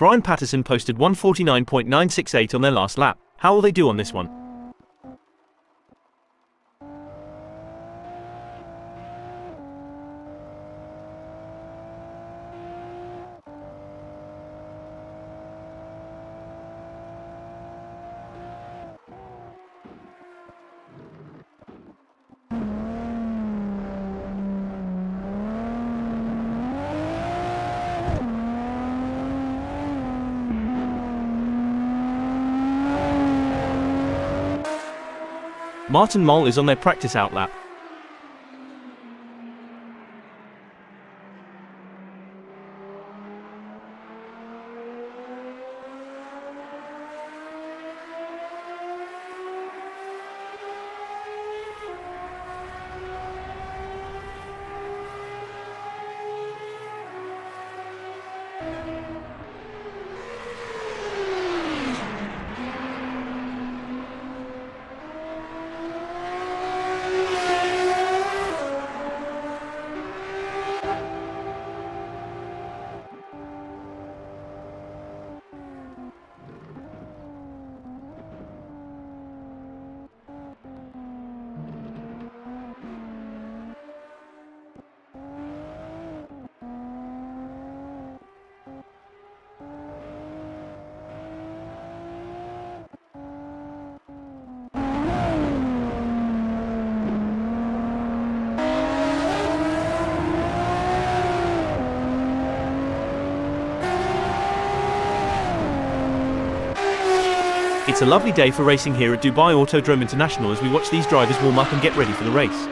Brian Patterson posted 1:49.968 on their last lap. How will they do on this one? Martin Moll is on their practice out lap. It's a lovely day for racing here at Dubai Autodrome International as we watch these drivers warm up and get ready for the race.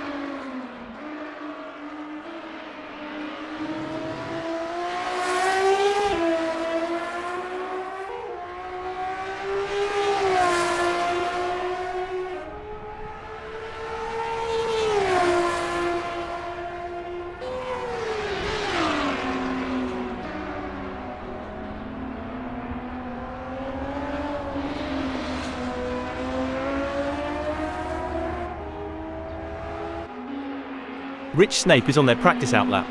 Rich Snape is on their practice out lap.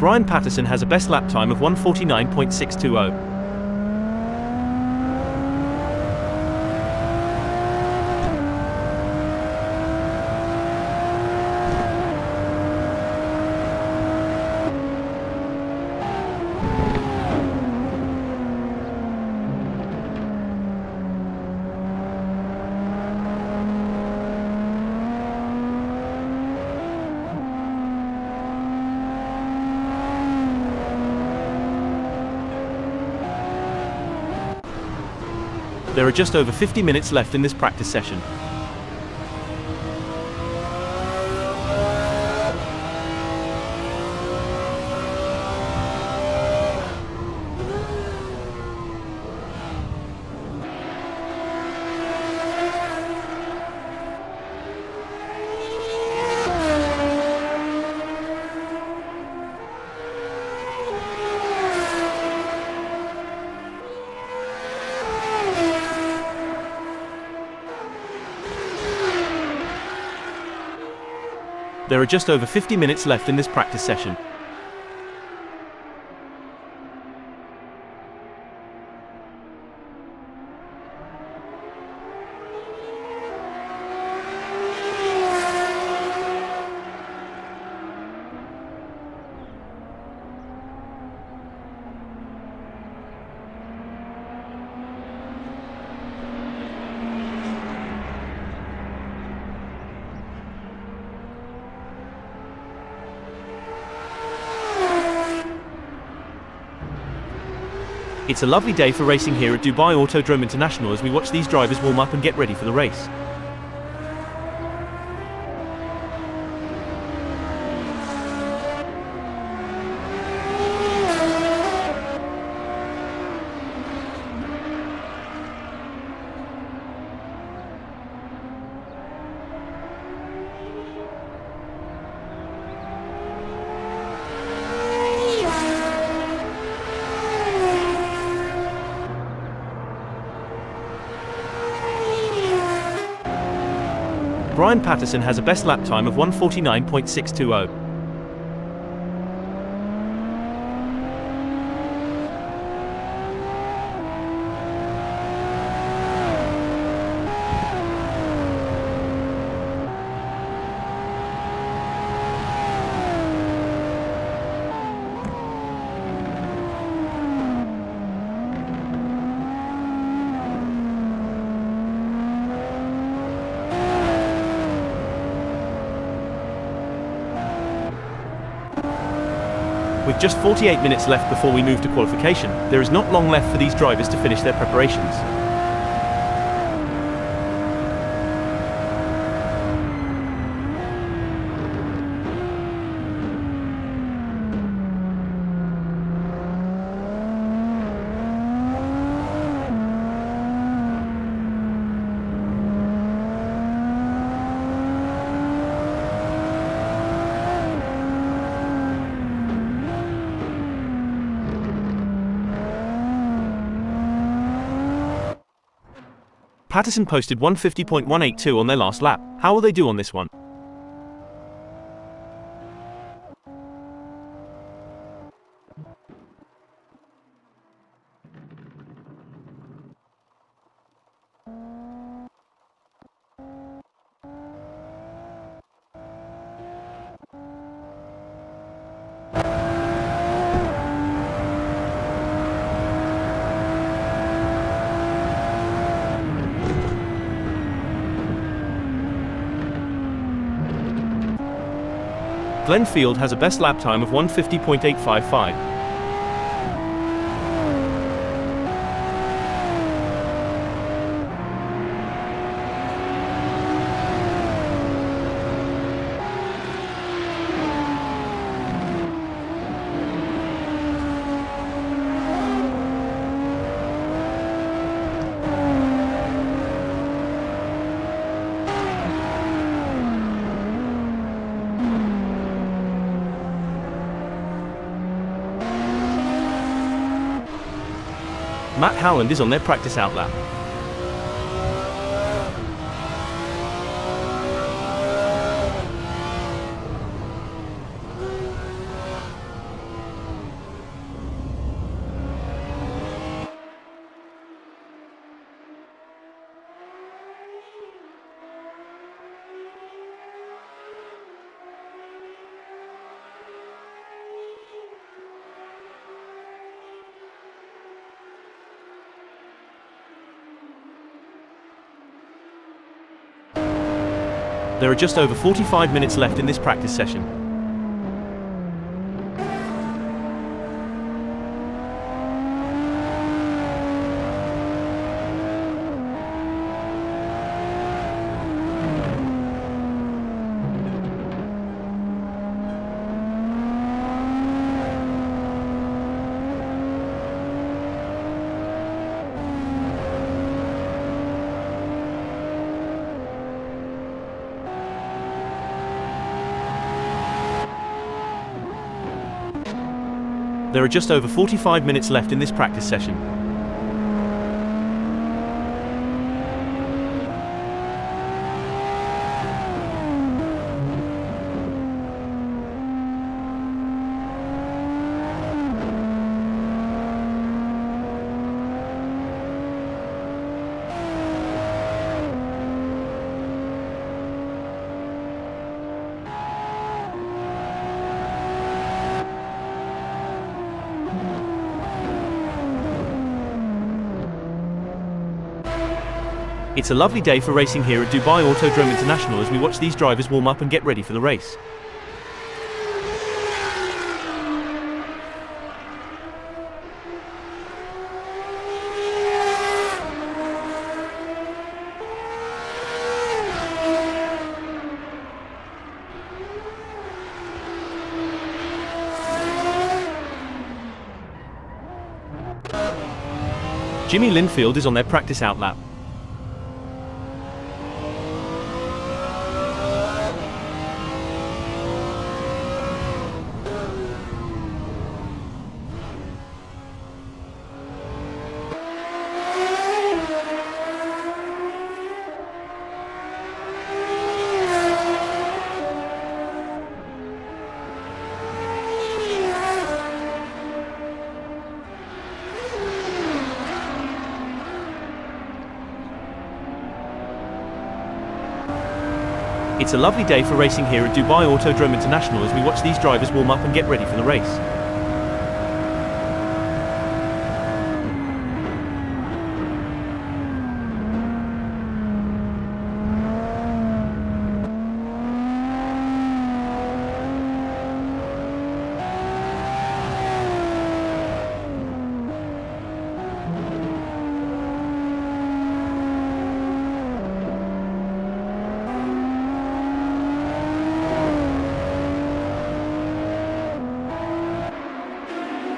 Brian Patterson has a best lap time of 1:49.620. There are just over 50 minutes left in this practice session. There are just over 50 minutes left in this practice session. It's a lovely day for racing here at Dubai Autodrome International as we watch these drivers warm up and get ready for the race. Ryan Patterson has a best lap time of 1:49.620. With just 48 minutes left before we move to qualification, there is not long left for these drivers to finish their preparations. Patterson posted 1:50.182 on their last lap. How will they do on this one? Glenn Field has a best lap time of 1:50.855. Matt Howland is on their practice out lap. There are just over 45 minutes left in this practice session. There are just over 45 minutes left in this practice session. It's a lovely day for racing here at Dubai Autodrome International as we watch these drivers warm up and get ready for the race. Jimmy Linfield is on their practice out lap. It's a lovely day for racing here at Dubai Autodrome International as we watch these drivers warm up and get ready for the race.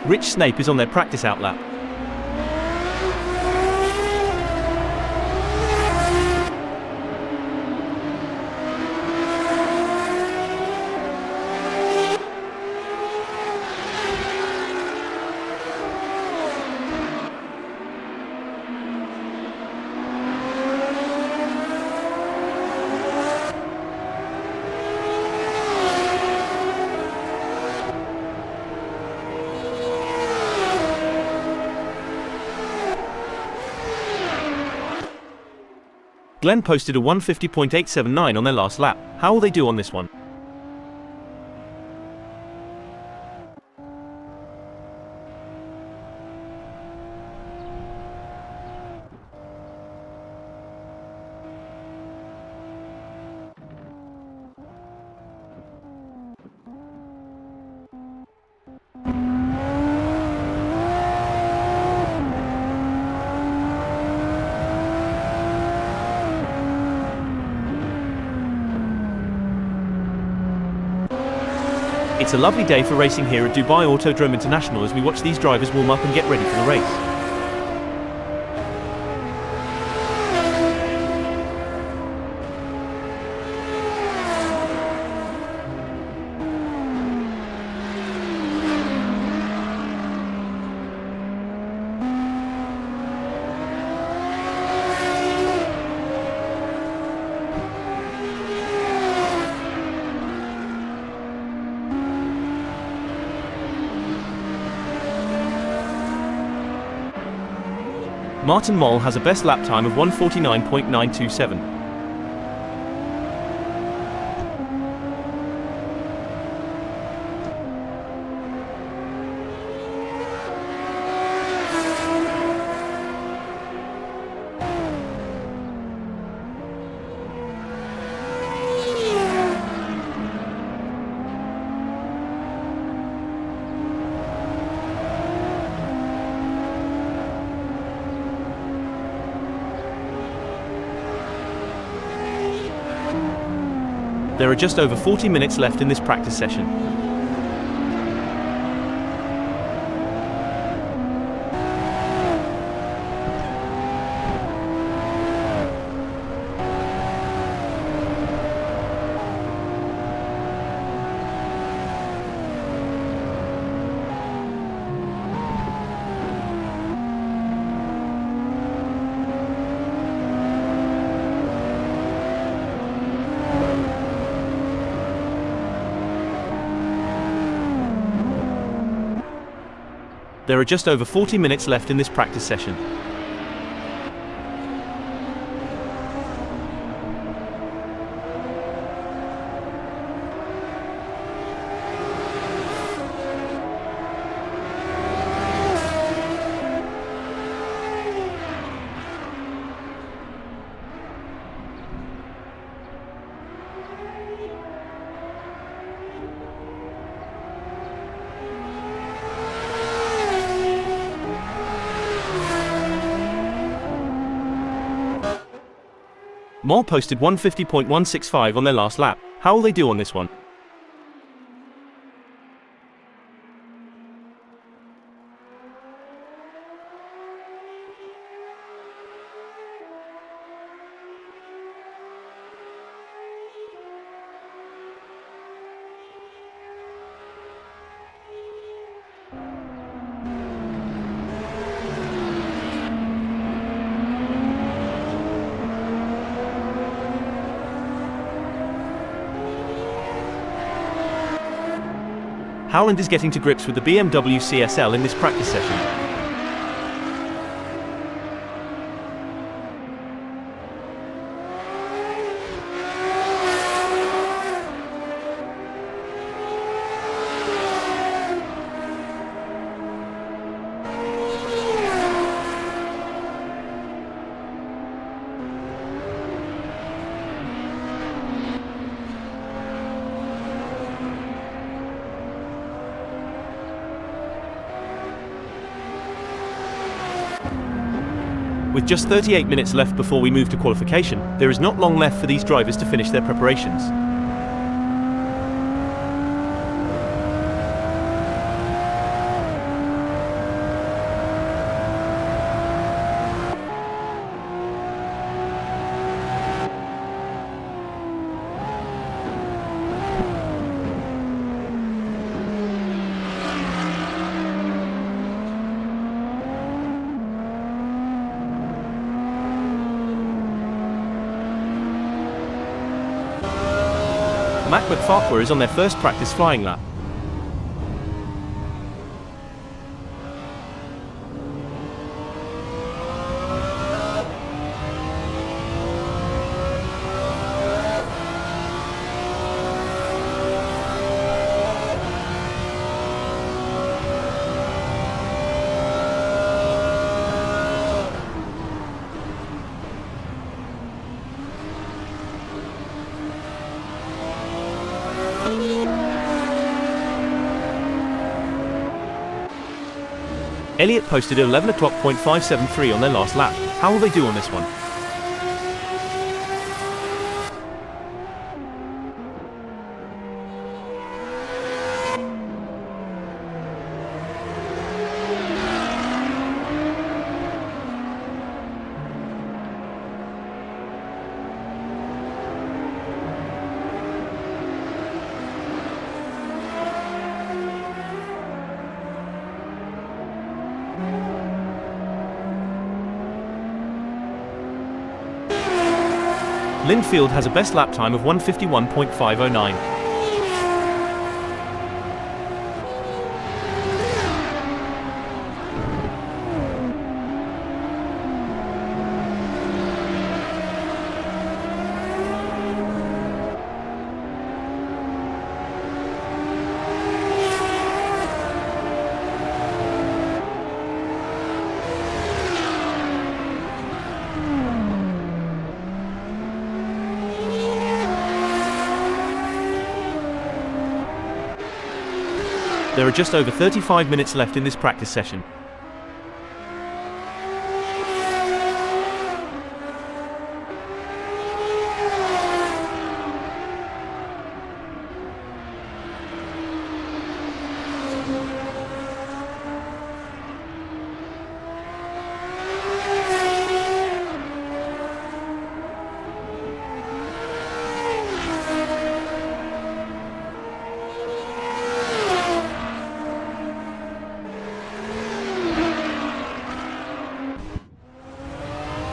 Rich Snape is on their practice out lap. Glenn posted a 150.879 on their last lap. How will they do on this one? It's a lovely day for racing here at Dubai Autodrome International as we watch these drivers warm up and get ready for the race. Martin Moll has a best lap time of 1:49.927. There are just over 40 minutes left in this practice session. There are just over 40 minutes left in this practice session. Moll posted 150.165 on their last lap. How will they do on this one? Howland is getting to grips with the BMW CSL in this practice session. With just 38 minutes left before we move to qualification, there is not long left for these drivers to finish their preparations. Mac McFarquhar is on their first practice flying lap. Elliott posted 11 o'clock .573 on their last lap. How will they do on this one? Linfield has a best lap time of 1:51.509. There are just over 35 minutes left in this practice session.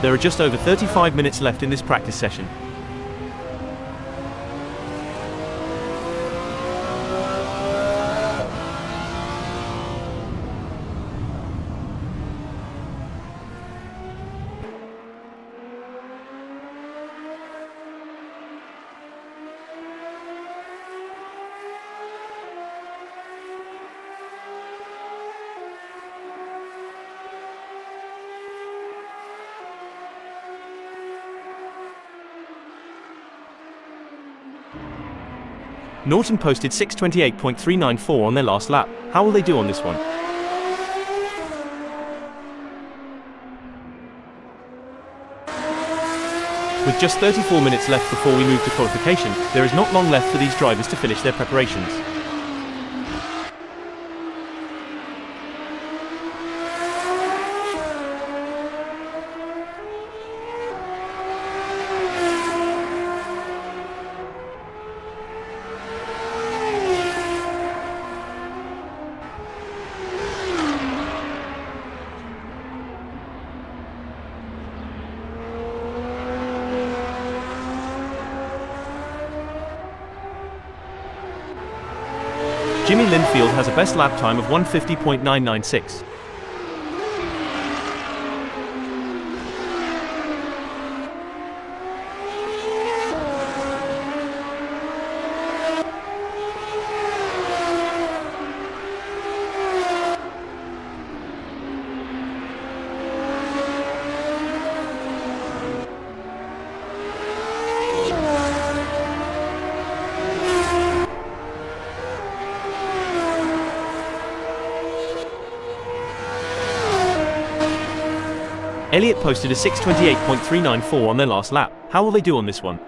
There are just over 35 minutes left in this practice session. Norton posted 6:28.394 on their last lap. How will they do on this one? With just 34 minutes left before we move to qualification, there is not long left for these drivers to finish their preparations. Jimmy Linfield has a best lap time of 1:50.996. Elliott posted a 6:28.394 on their last lap. How will they do on this one?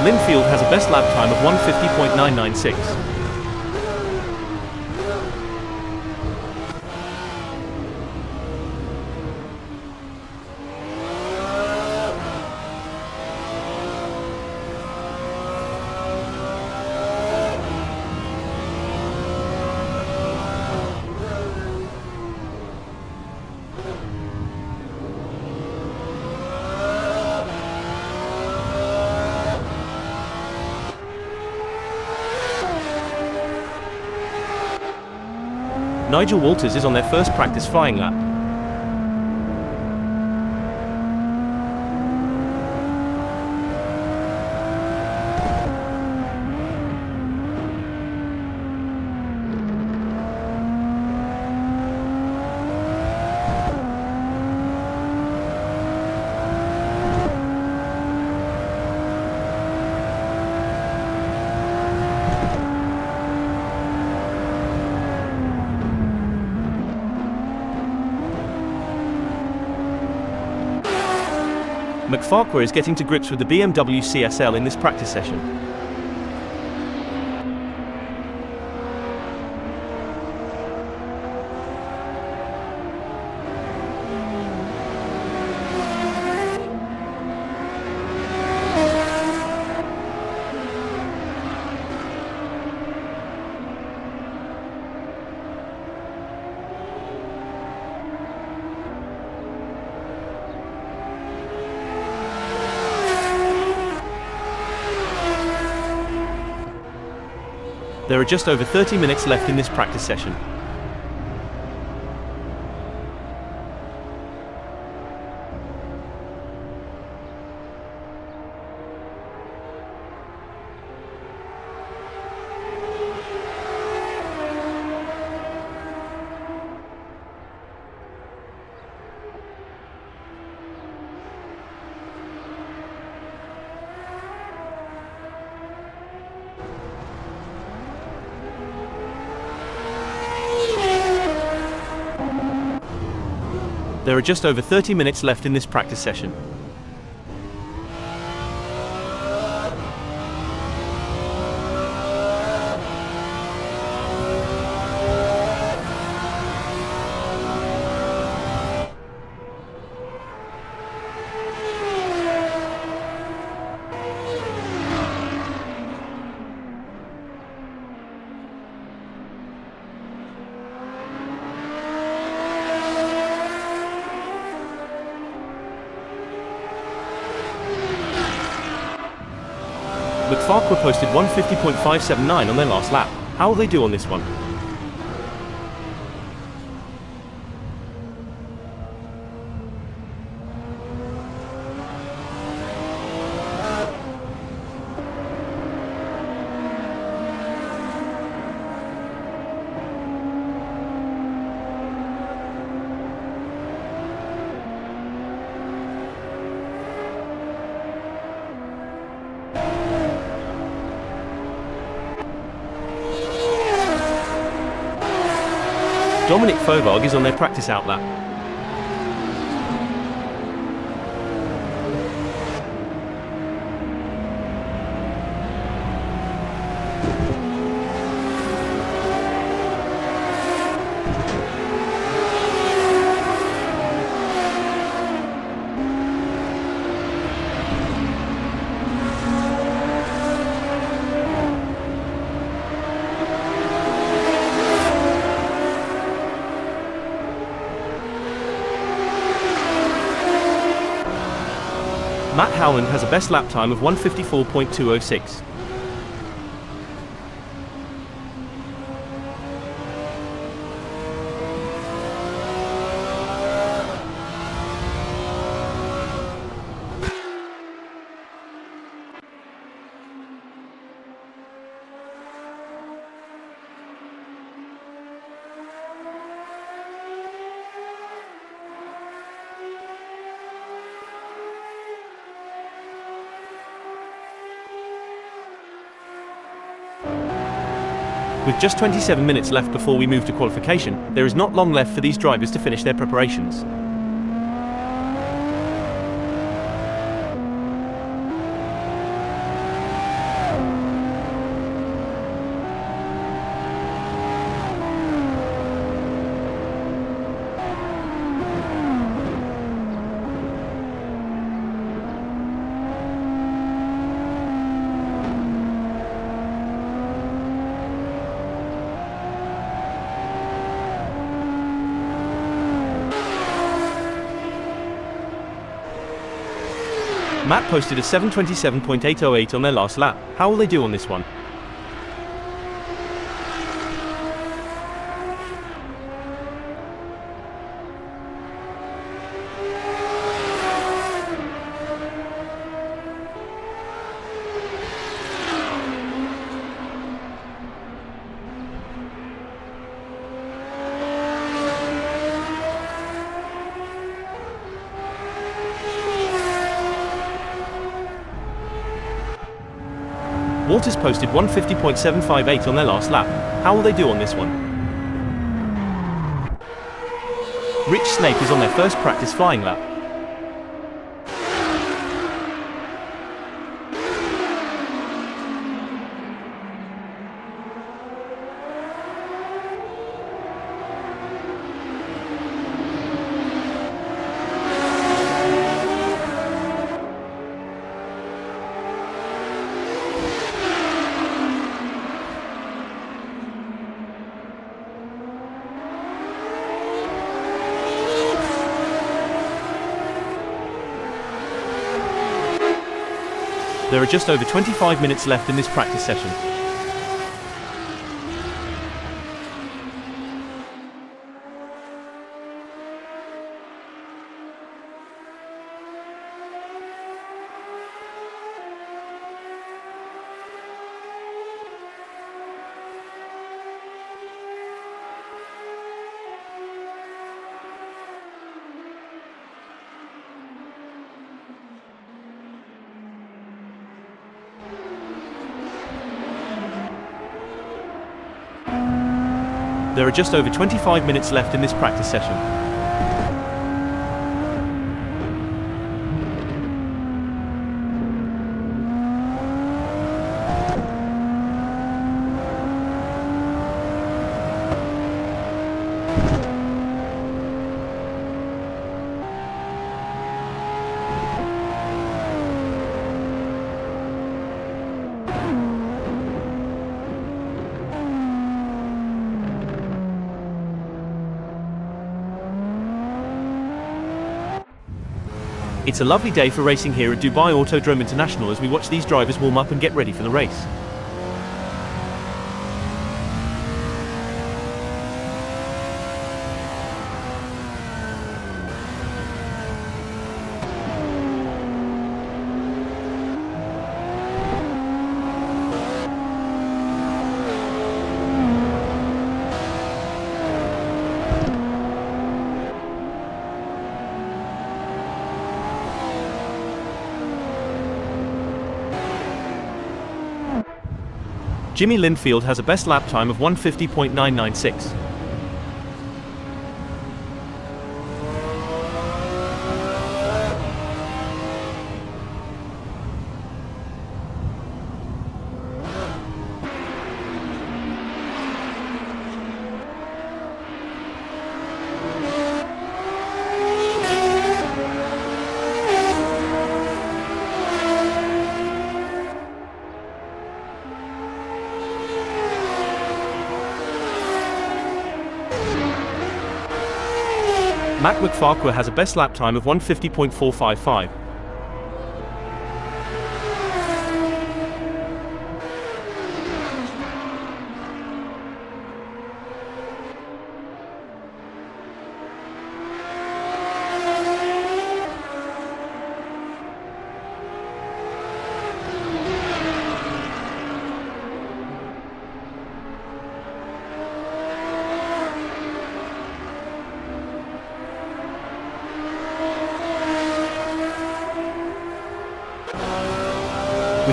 Linfield has a best lap time of 1:50.996. Nigel Walters is on their first practice flying lap. McFarquhar is getting to grips with the BMW CSL in this practice session. There are just over 30 minutes left in this practice session. There are just over 30 minutes left in this practice session. McFarquhar posted 1:50.579 on their last lap. How will they do on this one? Dominic Fovag is on their practice out lap. Matt Howland has a best lap time of 1:54.206. With just 27 minutes left before we move to qualification, there is not long left for these drivers to finish their preparations. Matt posted a 7:27.808 on their last lap. How will they do on this one? Waters posted 1:50.758 on their last lap. How will they do on this one? Rich Snape is on their first practice flying lap. There are just over 25 minutes left in this practice session. There are just over 25 minutes left in this practice session. It's a lovely day for racing here at Dubai Autodrome International as we watch these drivers warm up and get ready for the race. Jimmy Linfield has a best lap time of 1:50.996. Matt Farquhar has a best lap time of 1:50.455.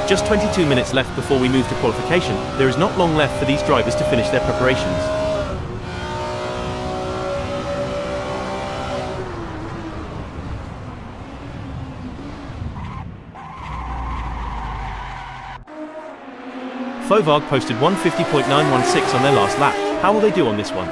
With just 22 minutes left before we move to qualification, there is not long left for these drivers to finish their preparations. Fovag posted 150.916 on their last lap. How will they do on this one?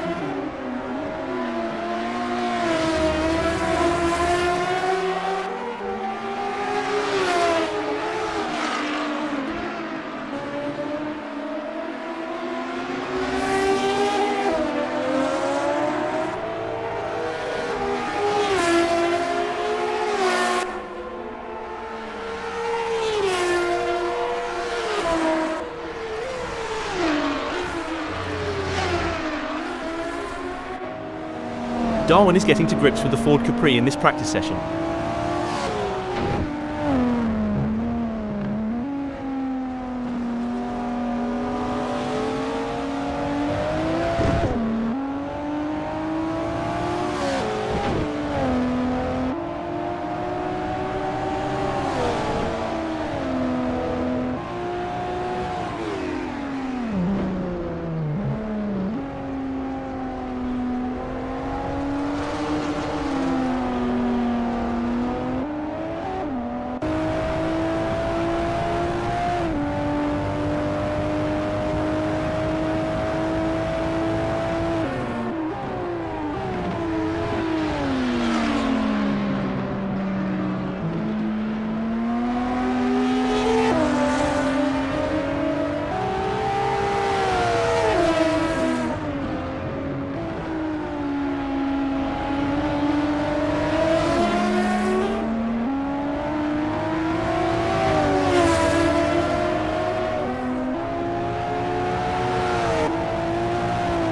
Darwin is getting to grips with the Ford Capri in this practice session.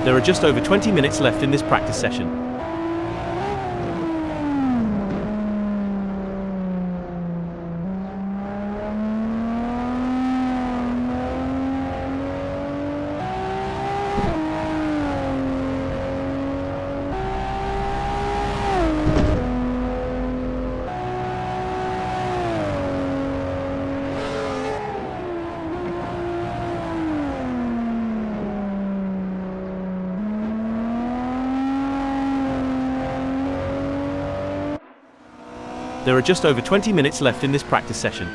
There are just over 20 minutes left in this practice session. There are just over 20 minutes left in this practice session.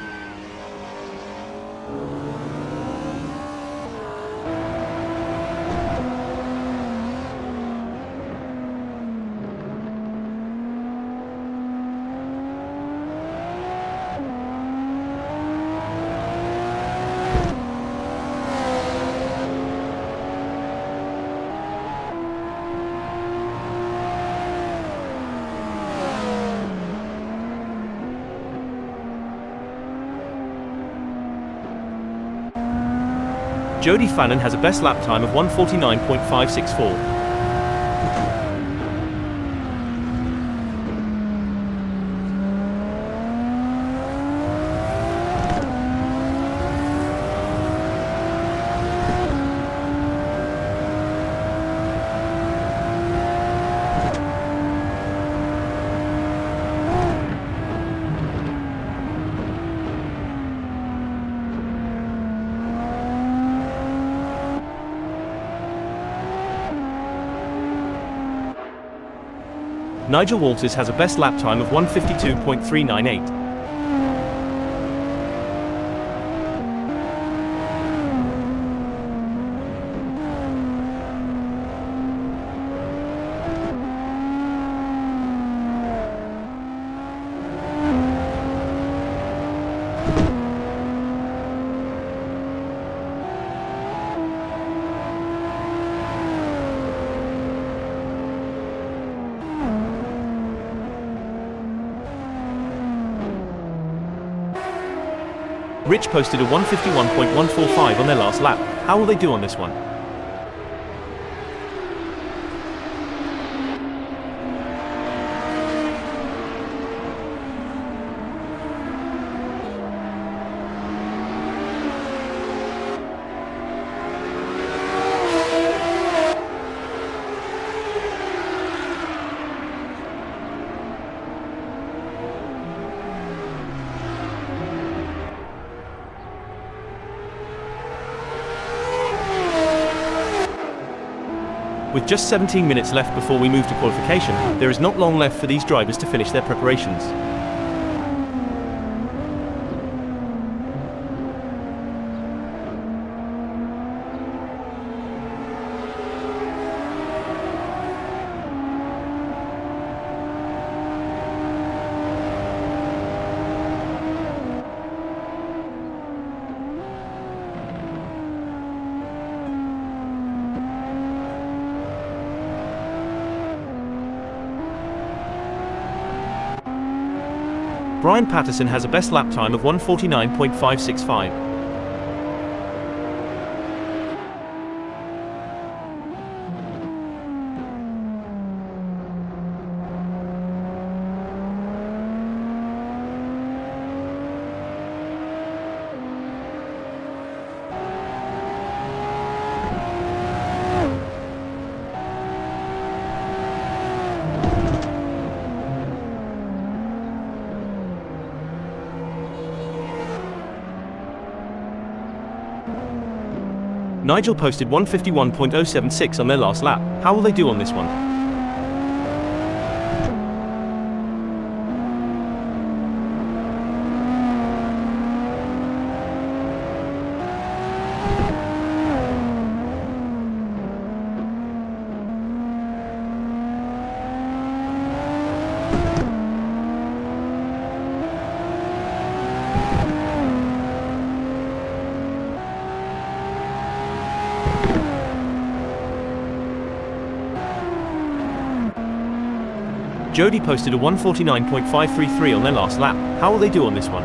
Jody Fannin has a best lap time of 1:49.564. Nigel Walters has a best lap time of 1:52.398. Rich posted a 1:51.145 on their last lap. How will they do on this one? With just 17 minutes left before we move to qualification, there is not long left for these drivers to finish their preparations. Brian Patterson has a best lap time of 1:49.565. Nigel posted 1:51.076 on their last lap. How will they do on this one? Jody posted a 1:49.533 on their last lap. How will they do on this one?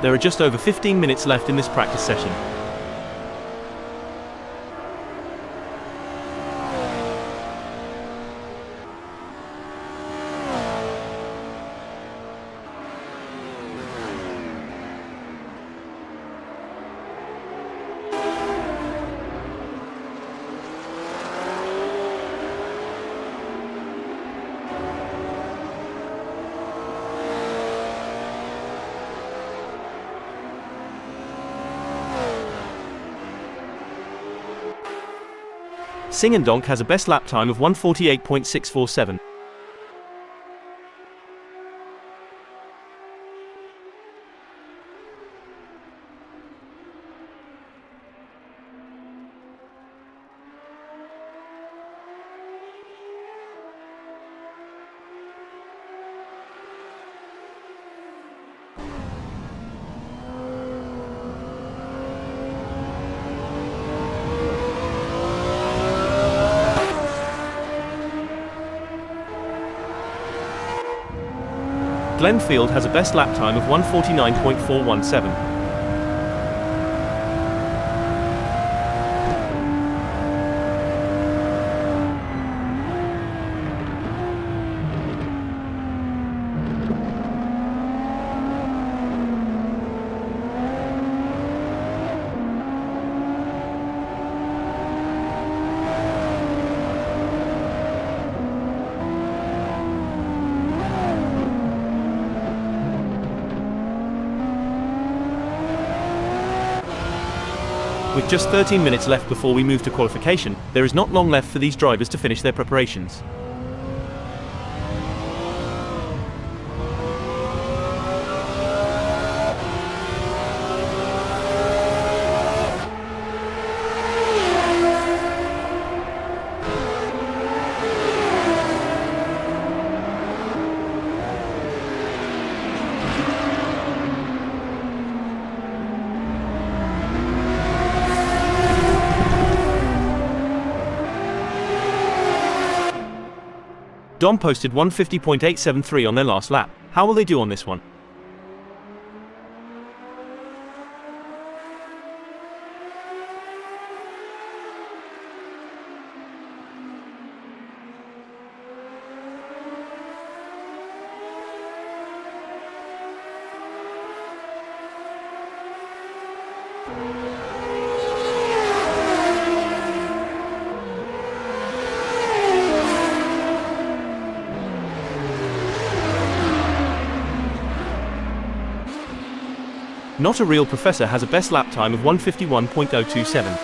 There are just over 15 minutes left in this practice session. Sing and Donk has a best lap time of 1:48.647. Glenfield has a best lap time of 1:49.417. With just 13 minutes left before we move to qualification, there is not long left for these drivers to finish their preparations. Dom posted 1:50.873 on their last lap. How will they do on this one? Not a Real Professor has a best lap time of 1:51.027.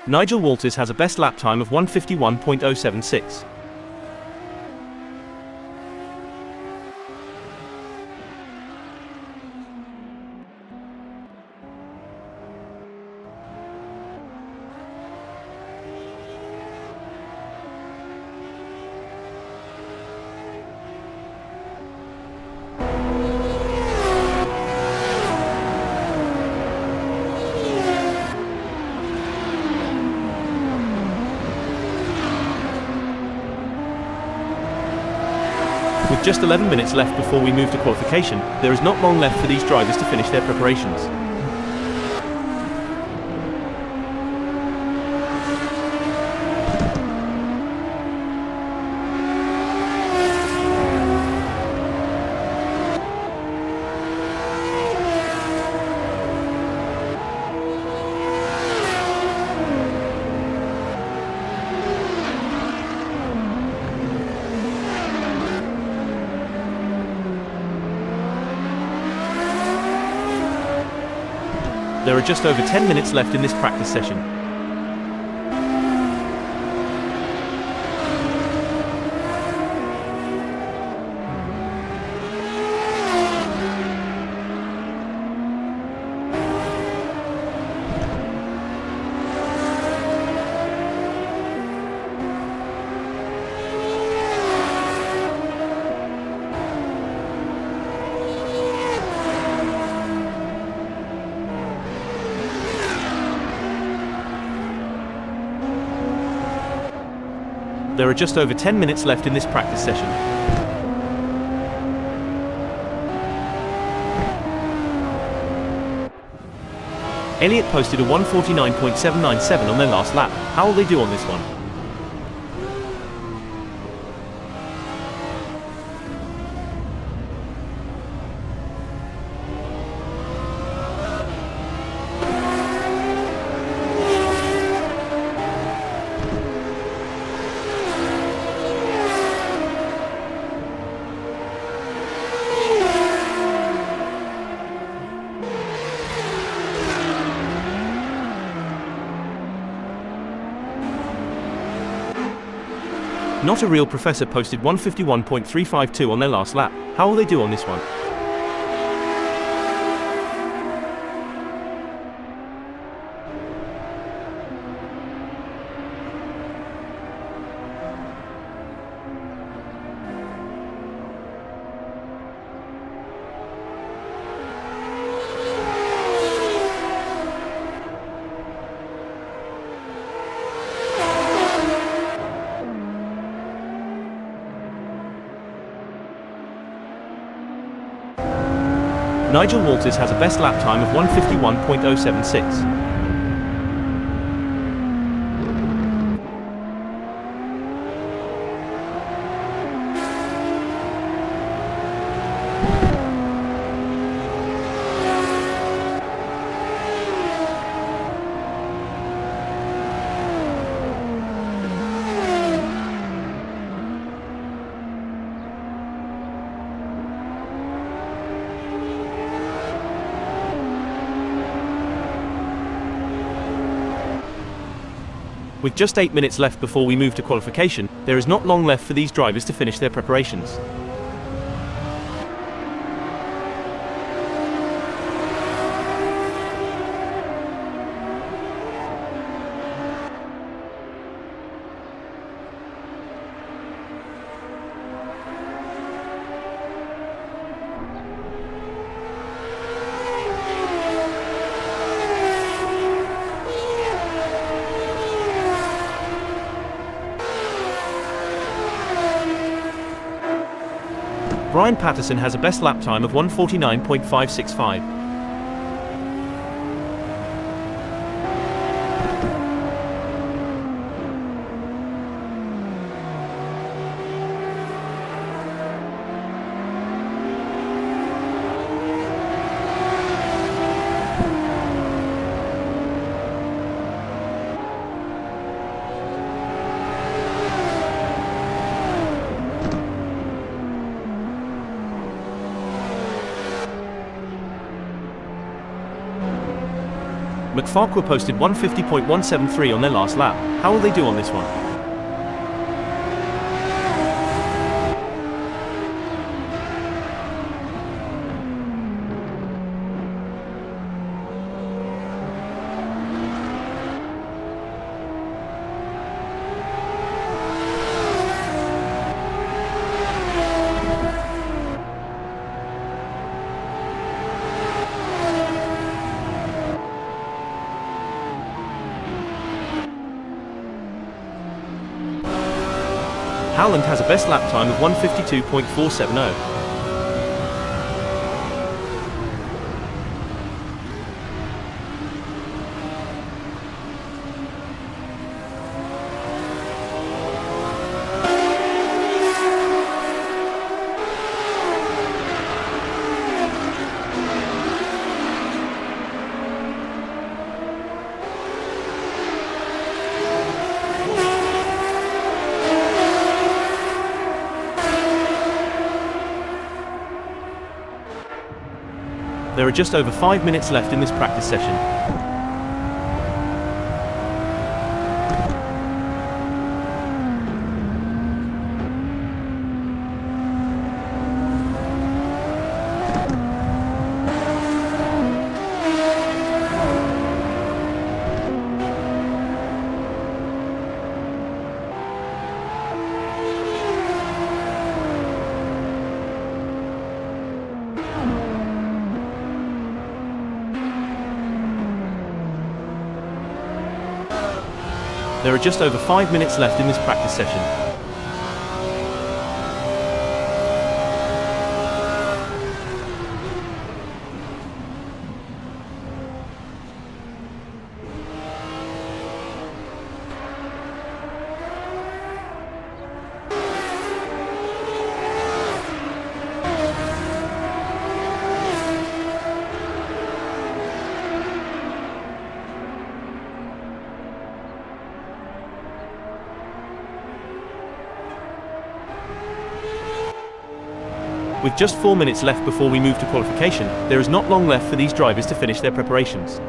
Nigel Walters has a best lap time of 1:51.076. With just 11 minutes left before we move to qualification, there is not long left for these drivers to finish their preparations. There are just over 10 minutes left in this practice session. There are just over 10 minutes left in this practice session. Elliott posted a 1:49.797 on their last lap. How will they do on this one? Not a Real Professor posted 1:51.352 on their last lap. How will they do on this one? Nigel Walters has a best lap time of 1:51.076. With just 8 minutes left before we move to qualification, there is not long left for these drivers to finish their preparations. Brian Patterson has a best lap time of 1:49.565. McFarquhar posted 1:50.173 on their last lap. How will they do on this one? Howland has a best lap time of 1:52.470. There are just over 5 minutes left in this practice session. There are just over 5 minutes left in this practice session. With just 4 minutes left before we move to qualification, there is not long left for these drivers to finish their preparations.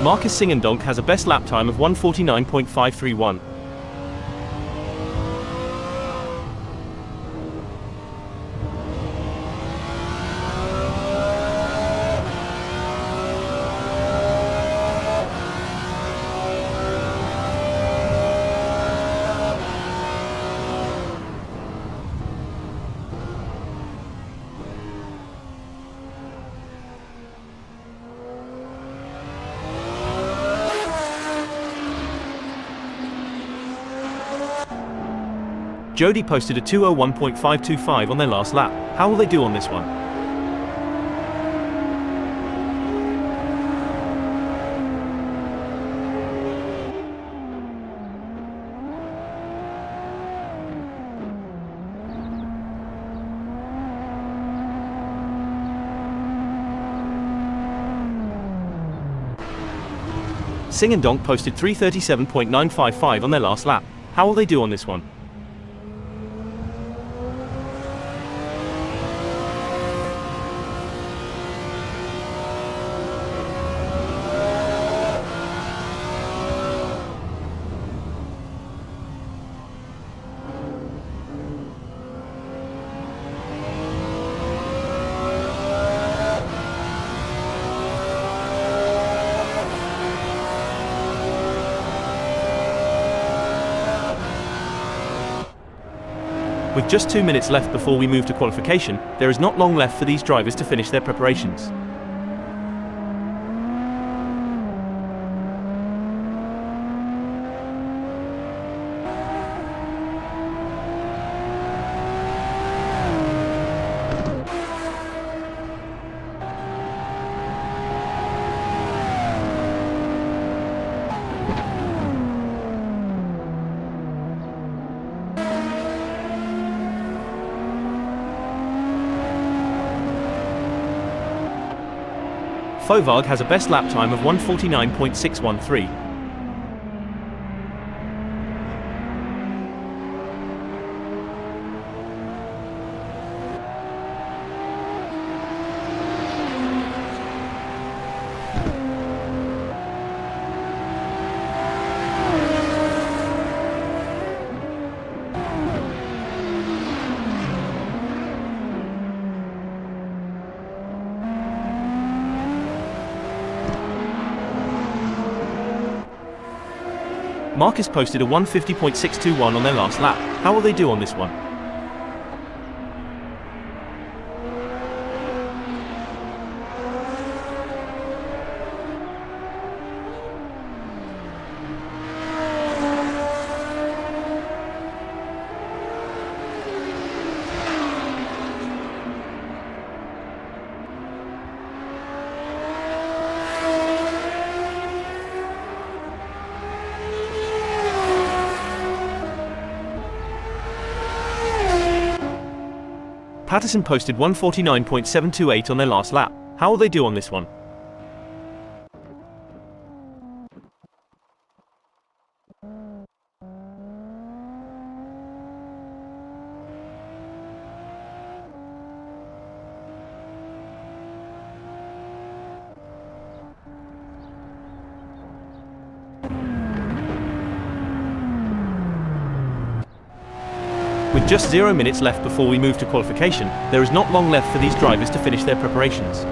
Marcus Singendonk has a best lap time of 1:49.531. Jody posted a 2:01.525 on their last lap. How will they do on this one? Singendonk posted 3:37.955 on their last lap. How will they do on this one? With just 2 minutes left before we move to qualification, there is not long left for these drivers to finish their preparations. Fovag has a best lap time of 1:49.613. Marcus posted a 1:50.621 on their last lap. How will they do on this one? Patterson posted 1:49.728 on their last lap. How will they do on this one? With just 0 minutes left before we move to qualification, there is not long left for these drivers to finish their preparations.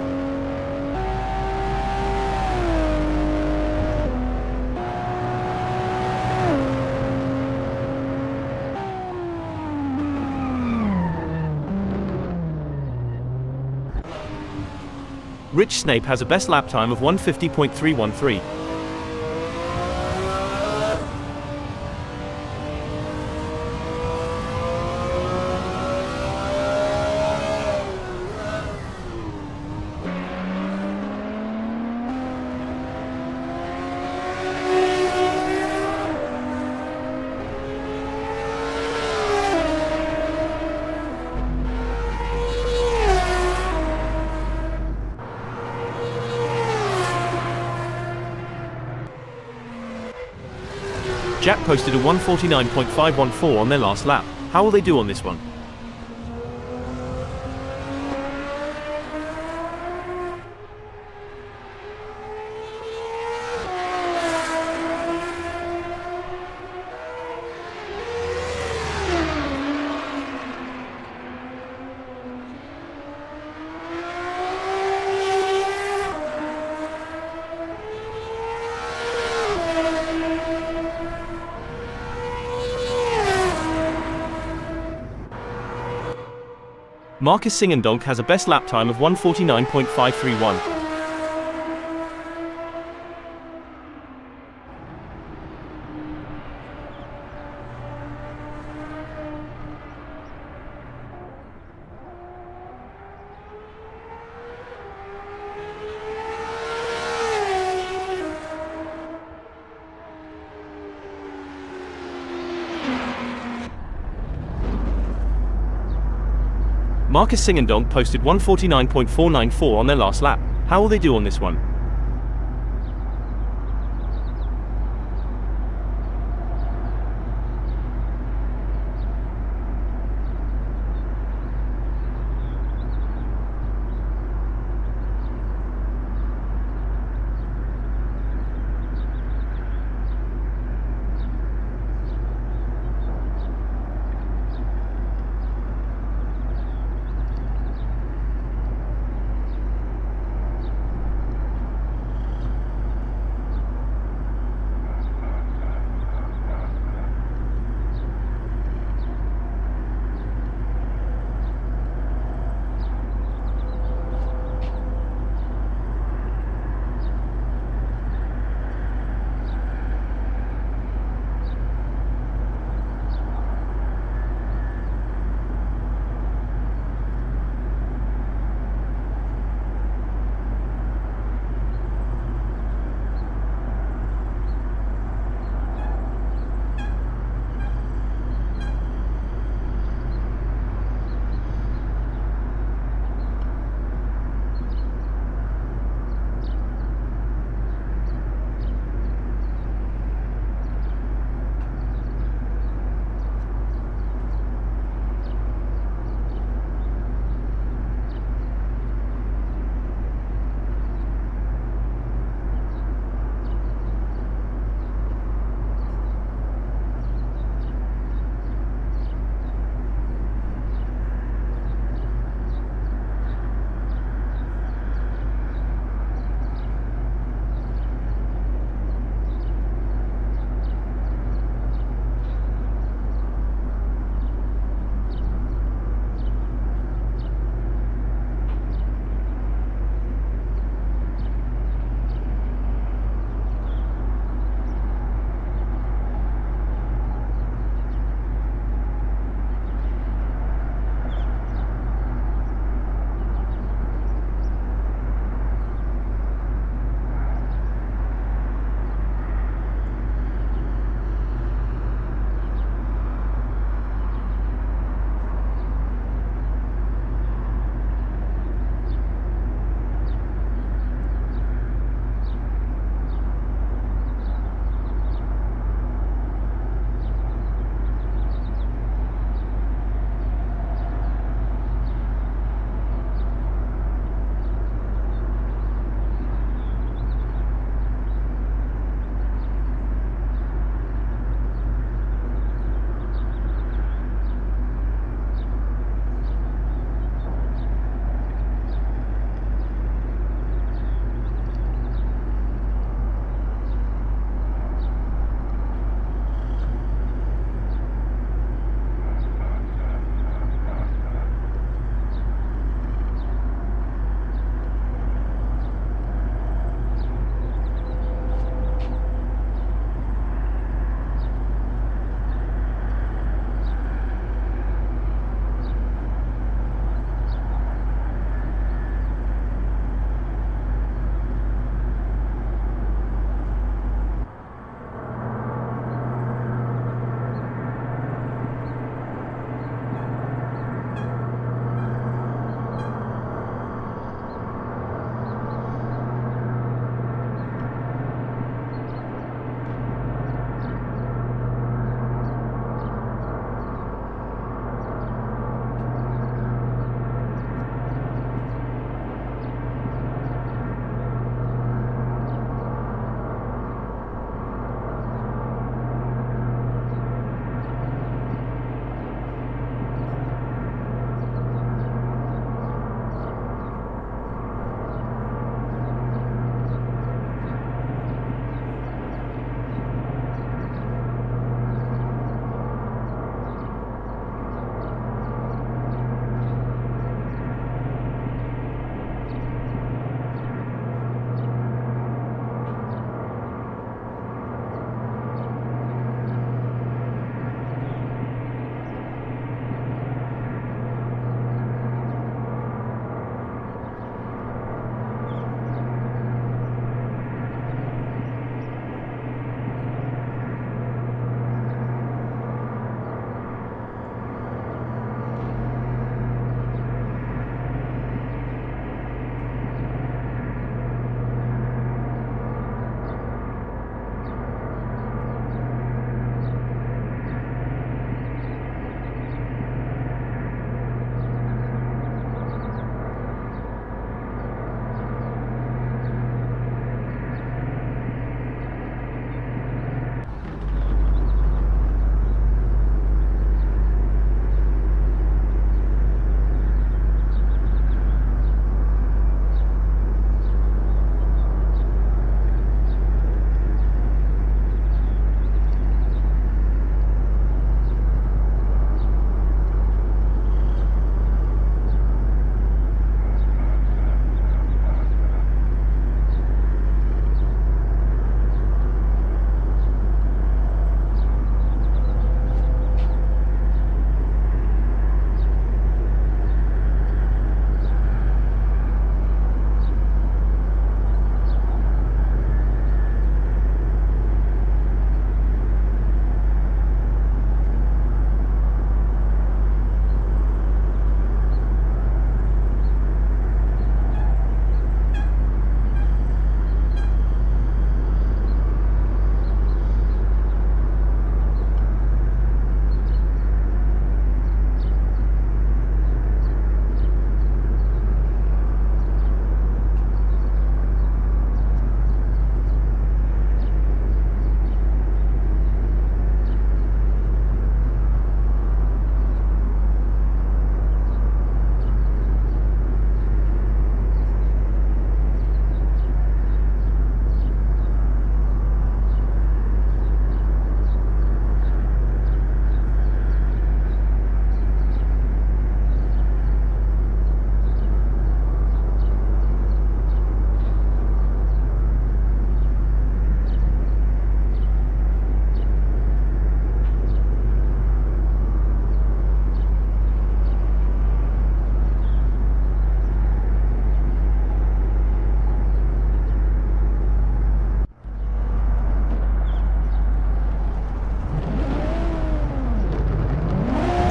Rich Snape has a best lap time of 1:50.313. Jack posted a 1:49.514 on their last lap. How will they do on this one? Marcus Singendonk has a best lap time of 1:49.531. Marcus Singendonk posted 1:49.494 on their last lap. How will they do on this one?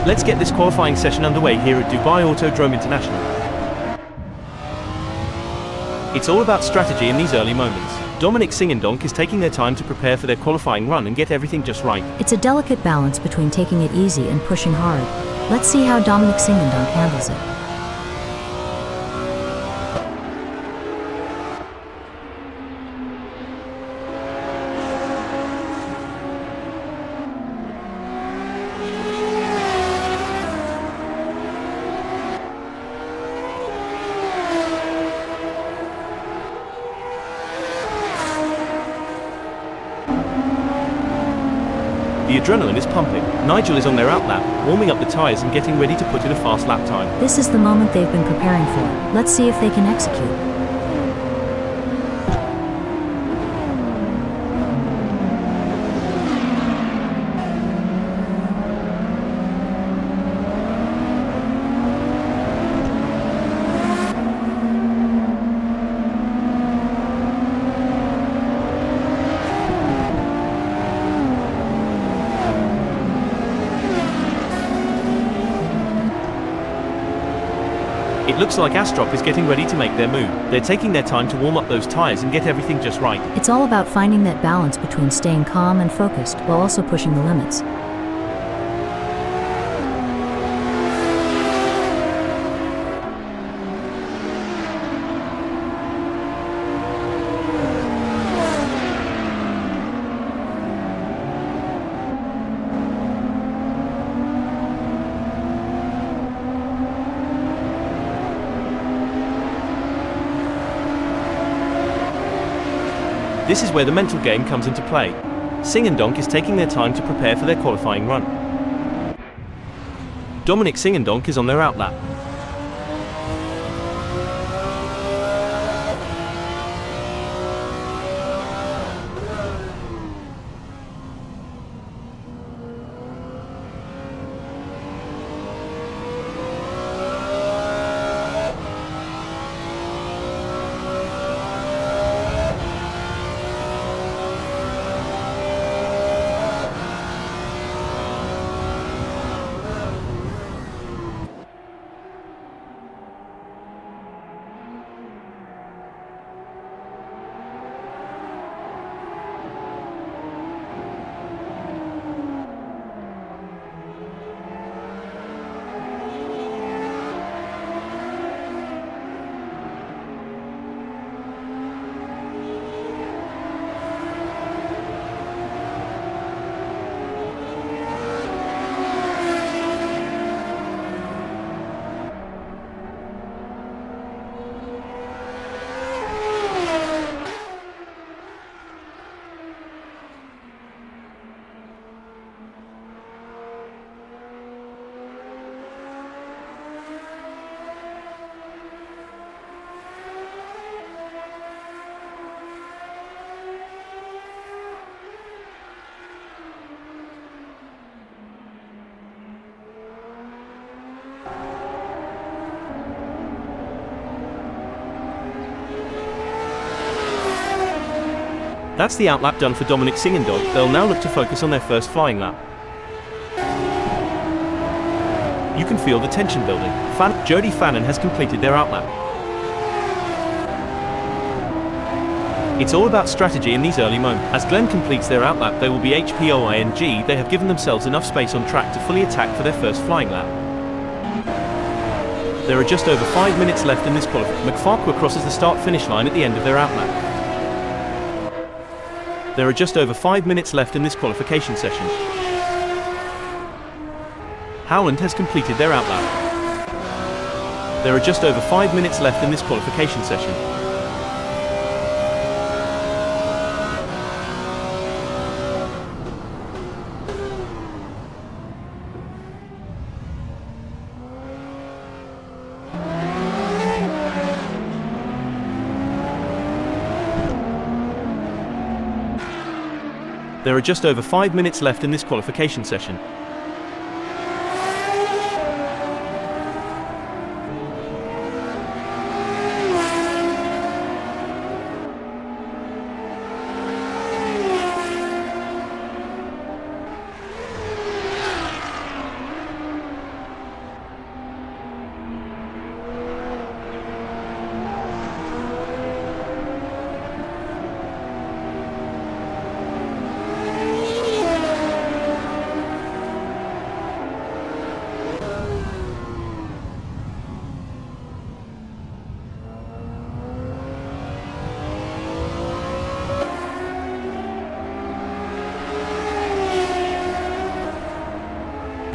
Let's get this qualifying session underway here at Dubai Autodrome International. It's all about strategy in these early moments. Dominic Singendonk is taking their time to prepare for their qualifying run and get everything just right. It's a delicate balance between taking it easy and pushing hard. Let's see how Dominic Singendonk handles it. The adrenaline is pumping. Nigel is on their outlap, warming up the tyres and getting ready to put in a fast lap time. This is the moment they've been preparing for. Let's see if they can execute. It looks like Astrop is getting ready to make their move. They're taking their time to warm up those tyres and get everything just right. It's all about finding that balance between staying calm and focused while also pushing the limits. This is where the mental game comes into play. Singendonk is taking their time to prepare for their qualifying run. Dominic Singendonk is on their outlap. That's the outlap done for Dominic Singendonk. They'll now look to focus on their first flying lap. You can feel the tension building. Jody Fannin has completed their outlap. It's all about strategy in these early moments. As Glenn completes their outlap, they will be HPOING. They have given themselves enough space on track to fully attack for their first flying lap. There are just over 5 minutes left in this qualification. McFarquhar crosses the start-finish line at the end of their outlap. There are just over 5 minutes left in this qualification session. Howland has completed their outlap. There are just over 5 minutes left in this qualification session. There are just over 5 minutes left in this qualification session.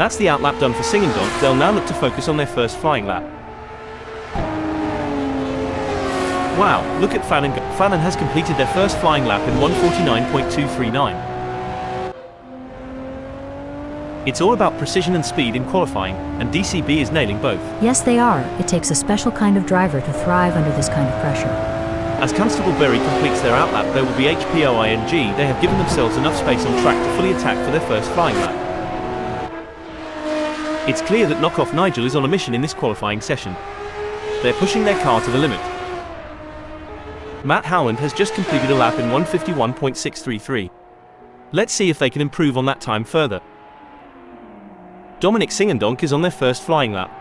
That's the outlap done for Singendonk. They'll now look to focus on their first flying lap. Wow, look at Fanon. Fanon has completed their first flying lap in 1:49.239. It's all about precision and speed in qualifying, and DCB is nailing both. Yes, they are. It takes a special kind of driver to thrive under this kind of pressure. As Constable Berry completes their outlap, there will be HPOING. They have given themselves enough space on track to fully attack for their first flying lap. It's clear that Knockoff Nigel is on a mission in this qualifying session. They're pushing their car to the limit. Matt Howland has just completed a lap in 1:51.633. Let's see if they can improve on that time further. Dominic Singendonk is on their first flying lap.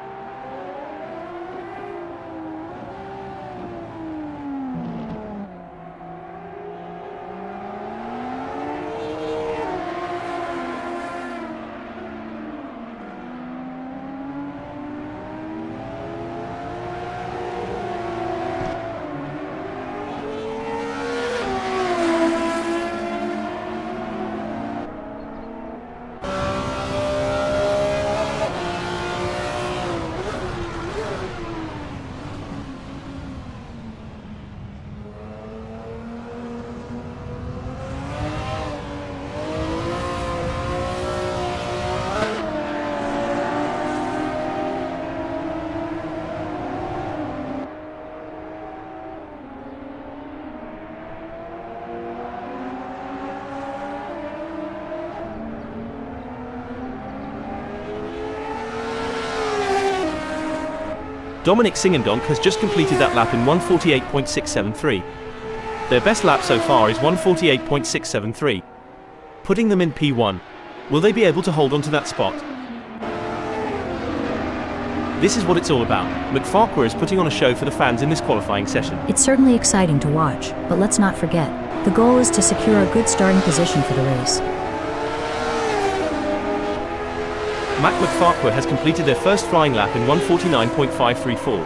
Dominic Singendonk has just completed that lap in 1:48.673. Their best lap so far is 1:48.673, putting them in P1. Will they be able to hold on to that spot? This is what it's all about. McFarquhar is putting on a show for the fans in this qualifying session. It's certainly exciting to watch, but let's not forget, the goal is to secure a good starting position for the race. Matt McFarquhar has completed their first flying lap in 1:49.534.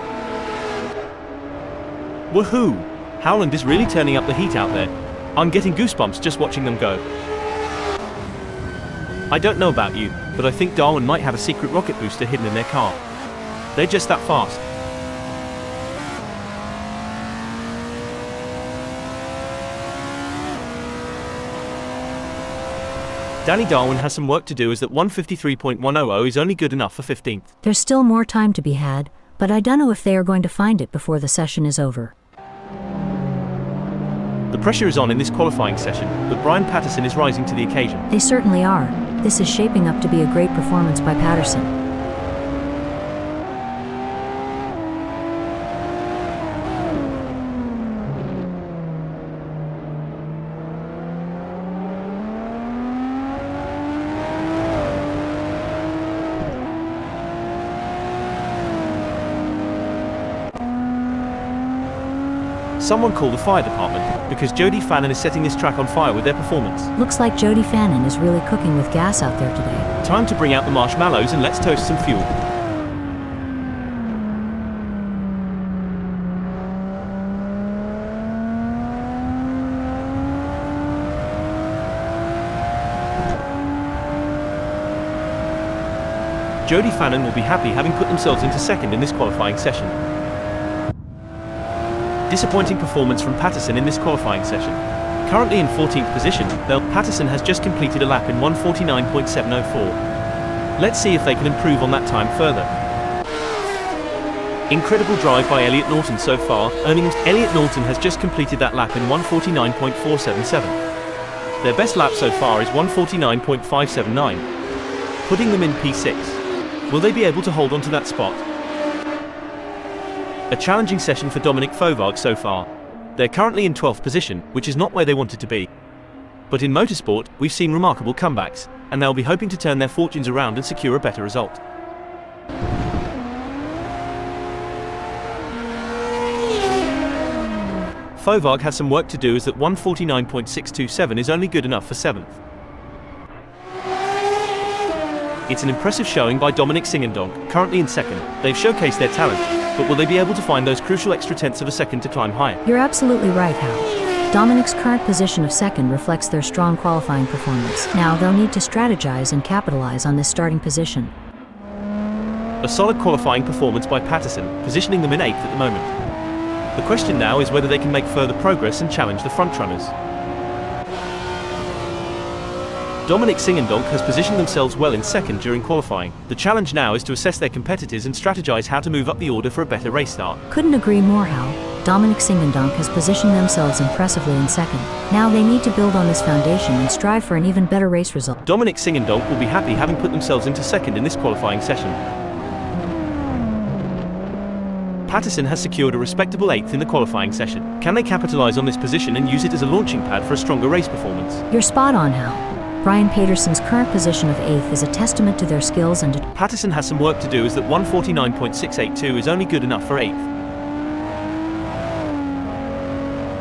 Woohoo! Howland is really turning up the heat out there. I'm getting goosebumps just watching them go. I don't know about you, but I think Darwin might have a secret rocket booster hidden in their car. They're just that fast. Danny Darwin has some work to do, as that 1:53.100 is only good enough for 15th. There's still more time to be had, but I don't know if they are going to find it before the session is over. The pressure is on in this qualifying session, but Brian Patterson is rising to the occasion. They certainly are. This is shaping up to be a great performance by Patterson. Someone call the fire department, because Jody Fannin is setting this track on fire with their performance. Looks like Jody Fannin is really cooking with gas out there today. Time to bring out the marshmallows and let's toast some fuel. Jody Fannin will be happy, having put themselves into second in this qualifying session. Disappointing performance from Patterson in this qualifying session. Currently in 14th position, Patterson has just completed a lap in 1:49.704. Let's see if they can improve on that time further. Incredible drive by Elliot Norton so far, earning. Elliot Norton has just completed that lap in 1:49.477. Their best lap so far is 1:49.579, putting them in P6. Will they be able to hold on to that spot? A challenging session for Dominic Fauvargue so far. They're currently in 12th position, which is not where they wanted to be. But in motorsport, we've seen remarkable comebacks, and they'll be hoping to turn their fortunes around and secure a better result. Fauvargue has some work to do, as that 1:49.627 is only good enough for 7th. It's an impressive showing by Dominic Singendonk, currently in second. They've showcased their talent, but will they be able to find those crucial extra tenths of a second to climb higher? You're absolutely right, Hal. Dominic's current position of second reflects their strong qualifying performance. Now they'll need to strategize and capitalize on this starting position. A solid qualifying performance by Patterson, positioning them in 8th at the moment. The question now is whether they can make further progress and challenge the frontrunners. Dominic Singendonk has positioned themselves well in 2nd during qualifying. The challenge now is to assess their competitors and strategize how to move up the order for a better race start. Couldn't agree more, Hal. Dominic Singendonk has positioned themselves impressively in 2nd. Now they need to build on this foundation and strive for an even better race result. Dominic Singendonk will be happy having put themselves into 2nd in this qualifying session. Patterson has secured a respectable 8th in the qualifying session. Can they capitalize on this position and use it as a launching pad for a stronger race performance? You're spot on, Hal. Brian Paterson's current position of 8th is a testament to their skills and Patterson has some work to do, as that 149.682 is only good enough for 8th.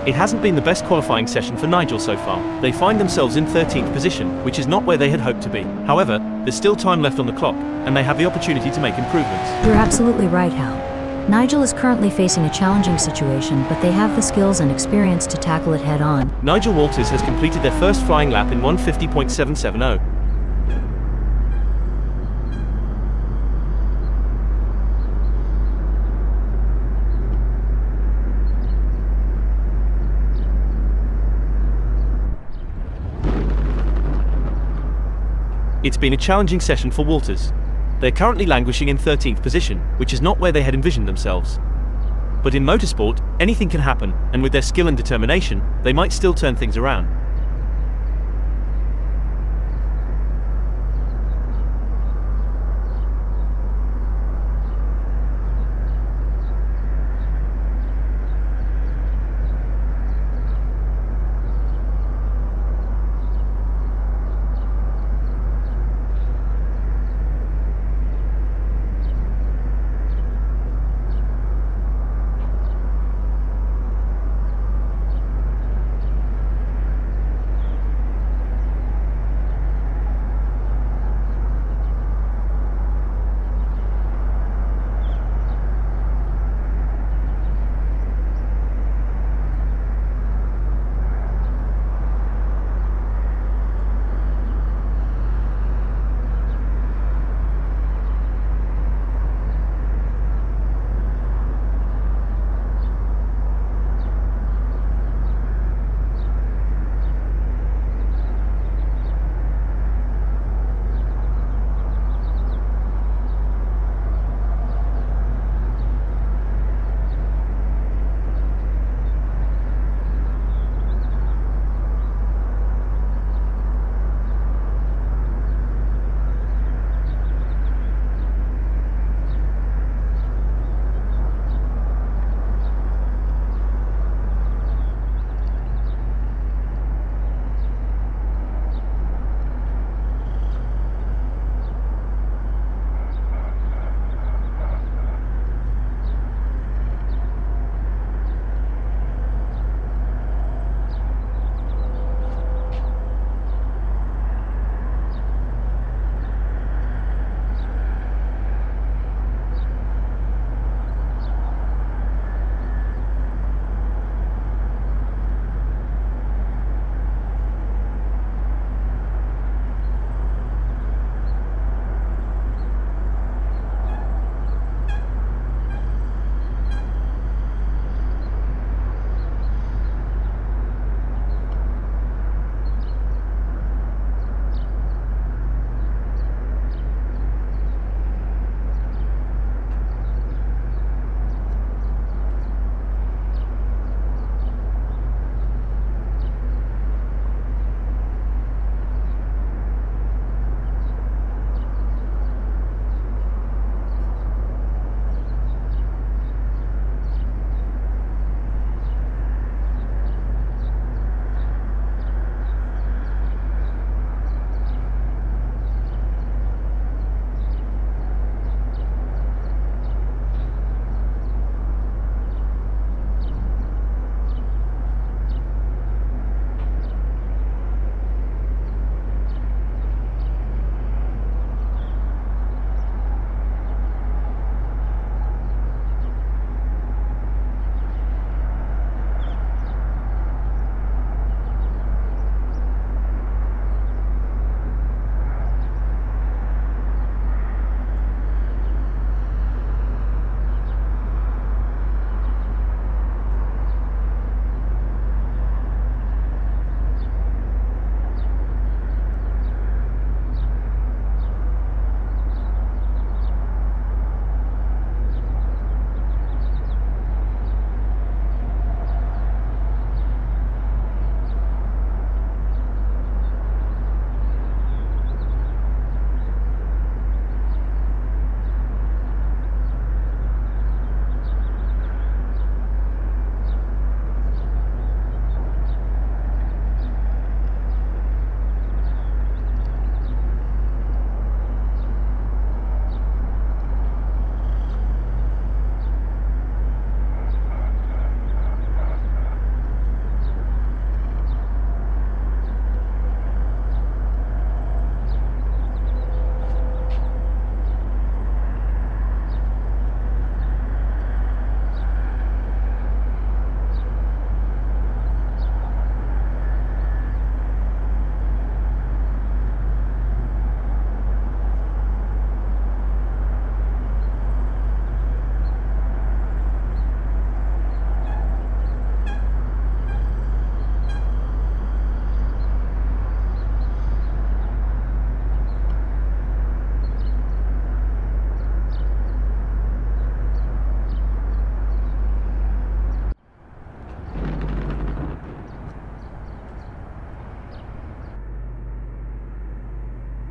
It hasn't been the best qualifying session for Nigel so far. They find themselves in 13th position, which is not where they had hoped to be. However, there's still time left on the clock, and they have the opportunity to make improvements. You're absolutely right, Hal. Nigel is currently facing a challenging situation, but they have the skills and experience to tackle it head-on. Nigel Walters has completed their first flying lap in 150.770. It's been a challenging session for Walters. They're currently languishing in 13th position, which is not where they had envisioned themselves. But in motorsport, anything can happen, and with their skill and determination, they might still turn things around.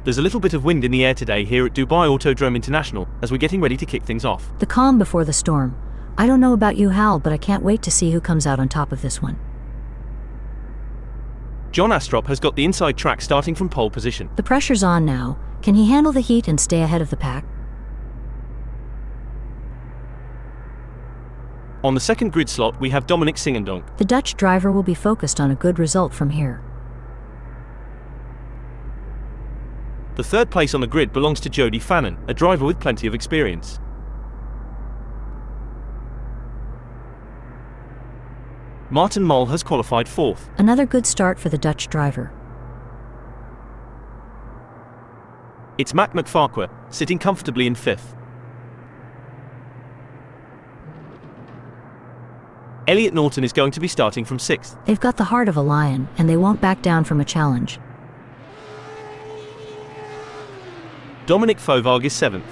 There's a little bit of wind in the air today here at Dubai Autodrome International as we're getting ready to kick things off. The calm before the storm. I don't know about you, Hal, but I can't wait to see who comes out on top of this one. John Astrop has got the inside track starting from pole position. The pressure's on now. Can he handle the heat and stay ahead of the pack? On the second grid slot, we have Dominic Singendonk. The Dutch driver will be focused on a good result from here. The third place on the grid belongs to Jody Fannin, a driver with plenty of experience. Martin Moll has qualified fourth. Another good start for the Dutch driver. It's Matt McFarquhar, sitting comfortably in fifth. Elliot Norton is going to be starting from sixth. They've got the heart of a lion, and they won't back down from a challenge. Dominic Fovag is seventh.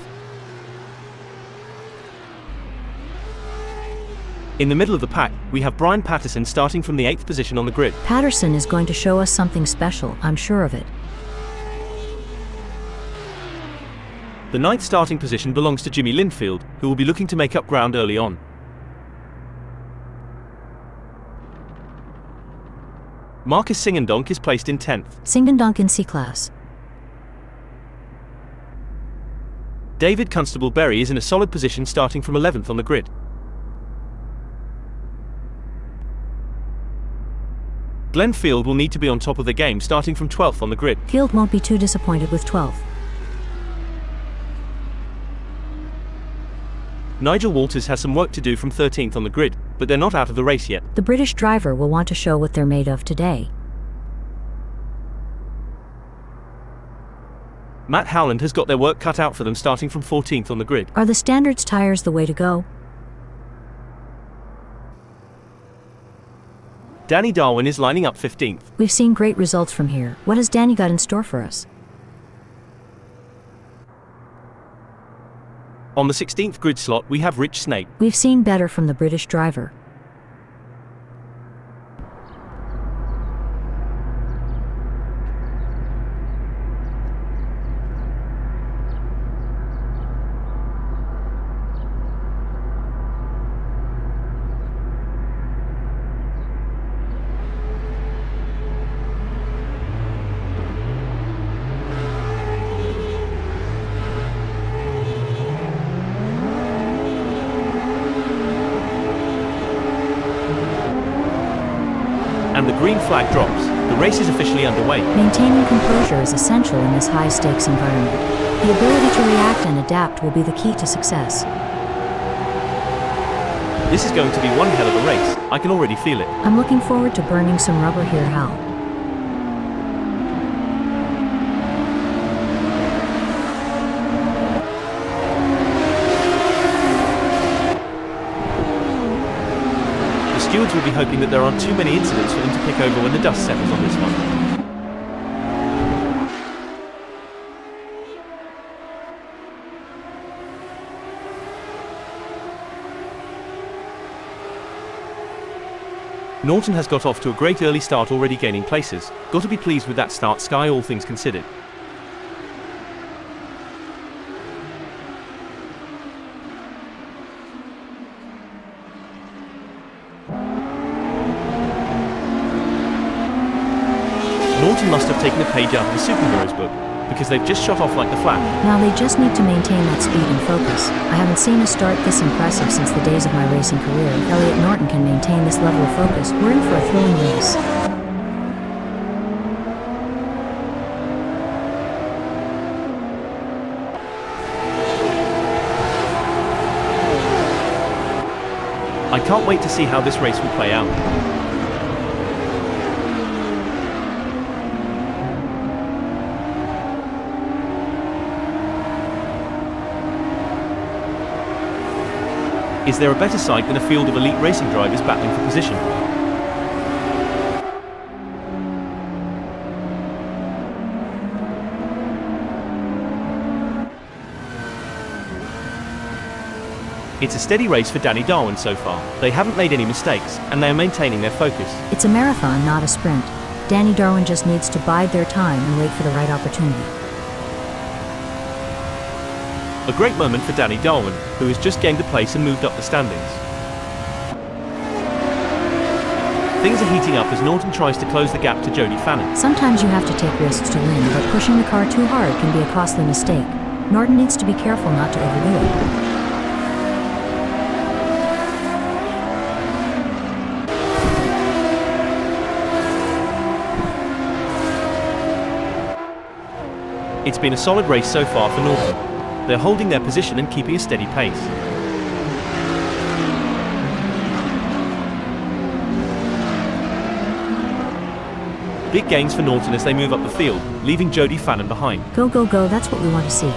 In the middle of the pack, we have Brian Patterson starting from the 8th position on the grid. Patterson is going to show us something special, I'm sure of it. The 9th starting position belongs to Jimmy Linfield, who will be looking to make up ground early on. Marcus Singendonk is placed in 10th. Singendonk in C-Class. David Constable Berry is in a solid position starting from 11th on the grid. Glenn Field will need to be on top of the game starting from 12th on the grid. Field won't be too disappointed with 12th. Nigel Walters has some work to do from 13th on the grid, but they're not out of the race yet. The British driver will want to show what they're made of today. Matt Howland has got their work cut out for them starting from 14th on the grid. Are the standards tires the way to go? Danny Darwin is lining up 15th. We've seen great results from here. What has Danny got in store for us? On the 16th grid slot, we have Rich Snape. We've seen better from the British driver. And the green flag drops. The race is officially underway. Maintaining composure is essential in this high-stakes environment. The ability to react and adapt will be the key to success. This is going to be one hell of a race. I can already feel it. I'm looking forward to burning some rubber here, Hal. Stewards will be hoping that there aren't too many incidents for them to pick over when the dust settles on this one. Norton has got off to a great early start, already gaining places. Got to be pleased with that start, Sky, all things considered. Norton must have taken a page out of the superheroes book, because they've just shot off like the Flash. Now they just need to maintain that speed and focus. I haven't seen a start this impressive since the days of my racing career. If Elliot Norton can maintain this level of focus, we're in for a thrilling race. I can't wait to see how this race will play out. Is there a better sight than a field of elite racing drivers battling for position? It's a steady race for Danny Darwin so far. They haven't made any mistakes, and they are maintaining their focus. It's a marathon, not a sprint. Danny Darwin just needs to bide their time and wait for the right opportunity. A great moment for Danny Darwin, who has just gained a place and moved up the standings. Things are heating up as Norton tries to close the gap to Jody Fannin. Sometimes you have to take risks to win, but pushing the car too hard can be a costly mistake. Norton needs to be careful not to overdo it. It's been a solid race so far for Norton. They're holding their position and keeping a steady pace. Big gains for Norton as they move up the field, leaving Jody Fannin behind. Go, go, go, that's what we want to see.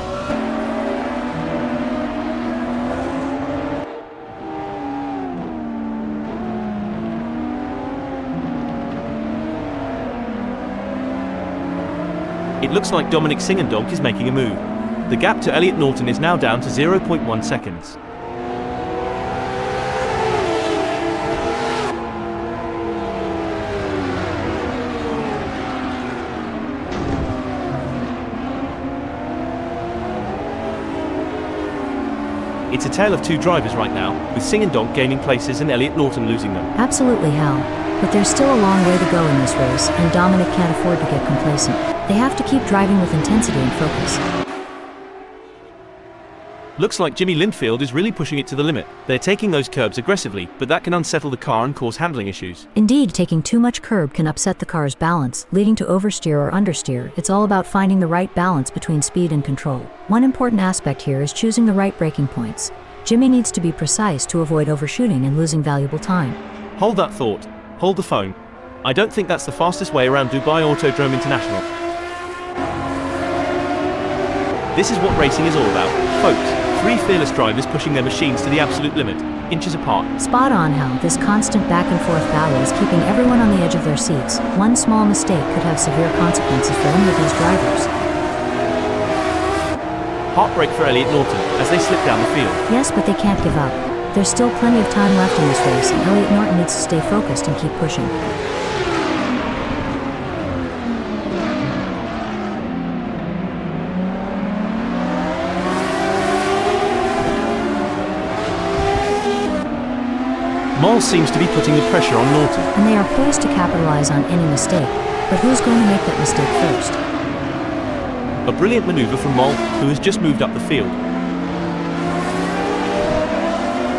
It looks like Dominic Singendonk is making a move. The gap to Elliot Norton is now down to 0.1 seconds. It's a tale of two drivers right now, with Singendonk gaining places and Elliot Norton losing them. Absolutely, Hal. But there's still a long way to go in this race, and Dominic can't afford to get complacent. They have to keep driving with intensity and focus. Looks like Jimmy Linfield is really pushing it to the limit. They're taking those curbs aggressively, but that can unsettle the car and cause handling issues. Indeed, taking too much curb can upset the car's balance, leading to oversteer or understeer. It's all about finding the right balance between speed and control. One important aspect here is choosing the right braking points. Jimmy needs to be precise to avoid overshooting and losing valuable time. Hold that thought. Hold the phone. I don't think that's the fastest way around Dubai Autodrome International. This is what racing is all about, folks. Three fearless drivers pushing their machines to the absolute limit, inches apart. Spot on, Hal. This constant back and forth battle is keeping everyone on the edge of their seats. One small mistake could have severe consequences for any of these drivers. Heartbreak for Elliot Norton as they slip down the field. Yes, but they can't give up. There's still plenty of time left in this race, and Elliot Norton needs to stay focused and keep pushing. Moll seems to be putting the pressure on Norton. And they are poised to capitalize on any mistake. But who's going to make that mistake first? A brilliant maneuver from Moll, who has just moved up the field.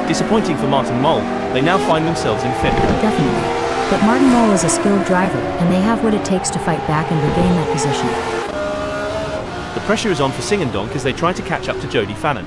Disappointing for Martin Moll, they now find themselves in fifth. Definitely. But Martin Moll is a skilled driver, and they have what it takes to fight back and regain that position. The pressure is on for Singendonk as they try to catch up to Jody Fannin.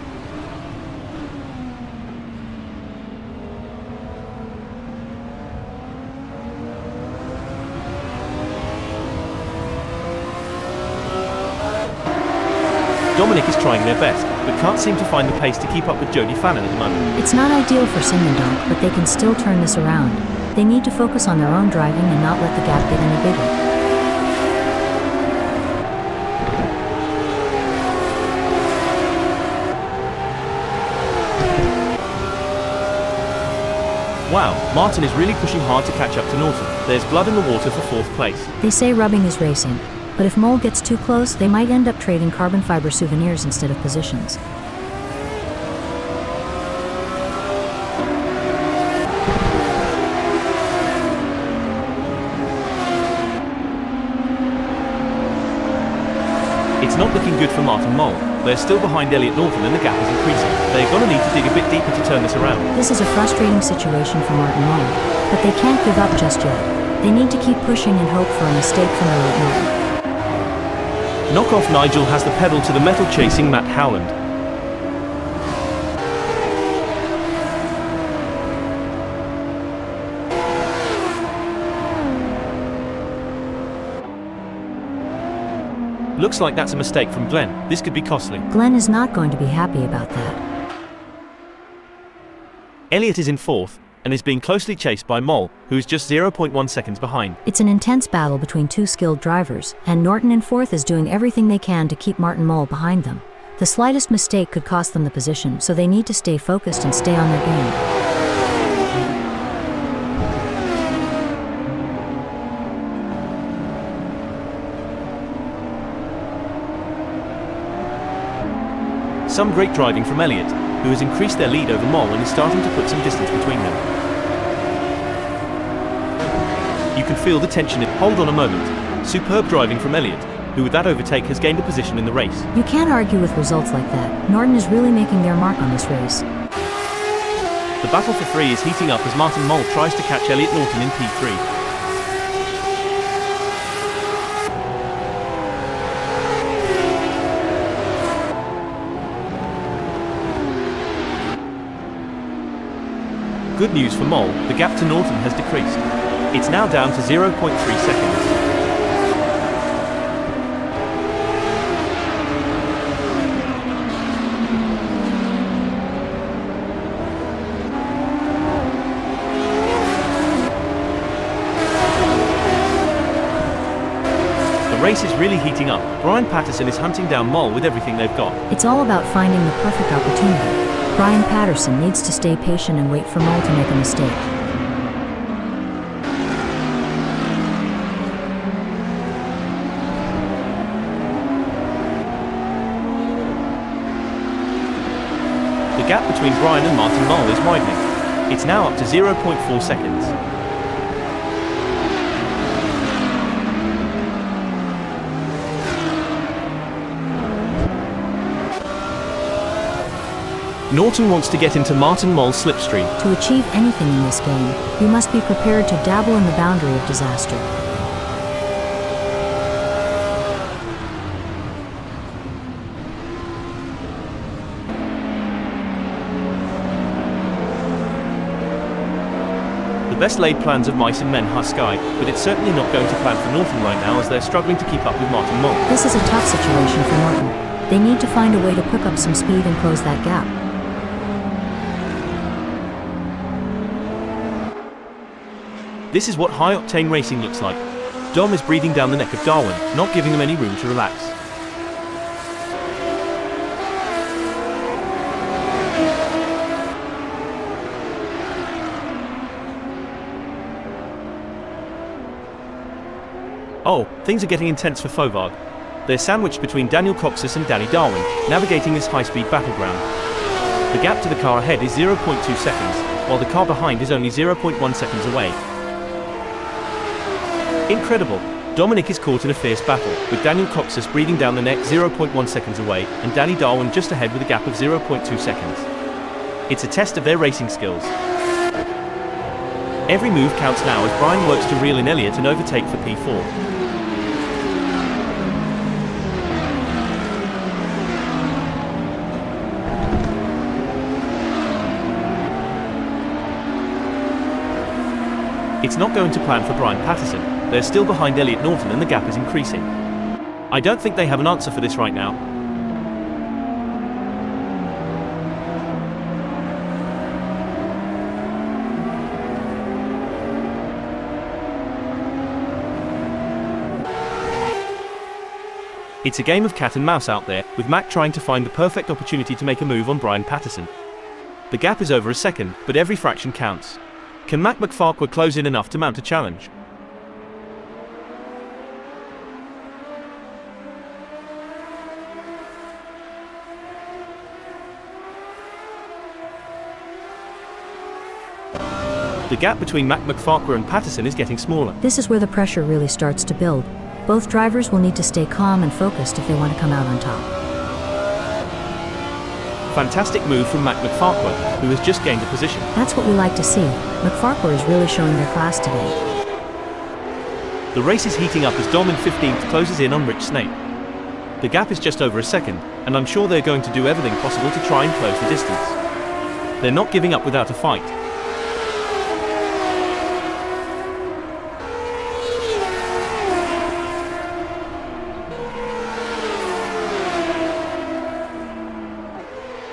Dominic is trying their best, but can't seem to find the pace to keep up with Jody Fannin at the moment. It's not ideal for Singendonk, but they can still turn this around. They need to focus on their own driving and not let the gap get any bigger. Wow, Martin is really pushing hard to catch up to Norton. There's blood in the water for fourth place. They say rubbing is racing. But if Moll gets too close, they might end up trading carbon fiber souvenirs instead of positions. It's not looking good for Martin Moll. They're still behind Elliot Norton and the gap is increasing. They're going to need to dig a bit deeper to turn this around. This is a frustrating situation for Martin Moll, but they can't give up just yet. They need to keep pushing and hope for a mistake from Elliot Norton. Knockoff Nigel has the pedal to the metal chasing Matt Howland. Looks like that's a mistake from Glenn. This could be costly. Glenn is not going to be happy about that. Elliot is in fourth and is being closely chased by Moll, who is just 0.1 seconds behind. It's an intense battle between two skilled drivers, and Norton in fourth is doing everything they can to keep Martin Moll behind them. The slightest mistake could cost them the position, so they need to stay focused and stay on their game. some great driving from Elliott, who has increased their lead over Mol and is starting to put some distance between them. You can feel the tension. Hold on a moment. Superb driving from Elliott, who with that overtake has gained a position in the race. You can't argue with results like that. Norton is really making their mark on this race. The battle for 3 is heating up as Martin Mol tries to catch Elliott Norton in P3. Good news for Mol, the gap to Norton has decreased. It's now down to 0.3 seconds. The race is really heating up. Brian Patterson is hunting down Mol with everything they've got. It's all about finding the perfect opportunity. Brian Patterson needs to stay patient and wait for Mol to make a mistake. The gap between Brian and Martin Mol is widening. It's now up to 0.4 seconds. Norton wants to get into Martin Mol's slipstream. To achieve anything in this game, you must be prepared to dabble in the boundary of disaster. The best laid plans of mice and men are sky, but it's certainly not going to plan for Norton right now as they're struggling to keep up with Martin Mol. This is a tough situation for Norton. They need to find a way to pick up some speed and close that gap. This is what high-octane racing looks like. Dom is breathing down the neck of Darwin, not giving them any room to relax. Oh, things are getting intense for Fovard. They're sandwiched between Daniel Coxis and Danny Darwin, navigating this high-speed battleground. The gap to the car ahead is 0.2 seconds, while the car behind is only 0.1 seconds away. Incredible! Dominic is caught in a fierce battle, with Daniel Coxis breathing down the neck 0.1 seconds away, and Danny Darwin just ahead with a gap of 0.2 seconds. It's a test of their racing skills. Every move counts now as Brian works to reel in Elliott and overtake for P4. It's not going to plan for Brian Patterson. They're still behind Elliott Norton and the gap is increasing. I don't think they have an answer for this right now. It's a game of cat and mouse out there, with Mac trying to find the perfect opportunity to make a move on Brian Patterson. The gap is over a second, but every fraction counts. Can Mac McFarquhar close in enough to mount a challenge? The gap between Mac McFarquhar and Patterson is getting smaller. This is where the pressure really starts to build. Both drivers will need to stay calm and focused if they want to come out on top. Fantastic move from Mac McFarquhar, who has just gained a position. That's what we like to see. McFarquhar is really showing their class today. The race is heating up as Dom in 15th closes in on Rich Snape. The gap is just over a second, and I'm sure they're going to do everything possible to try and close the distance. They're not giving up without a fight.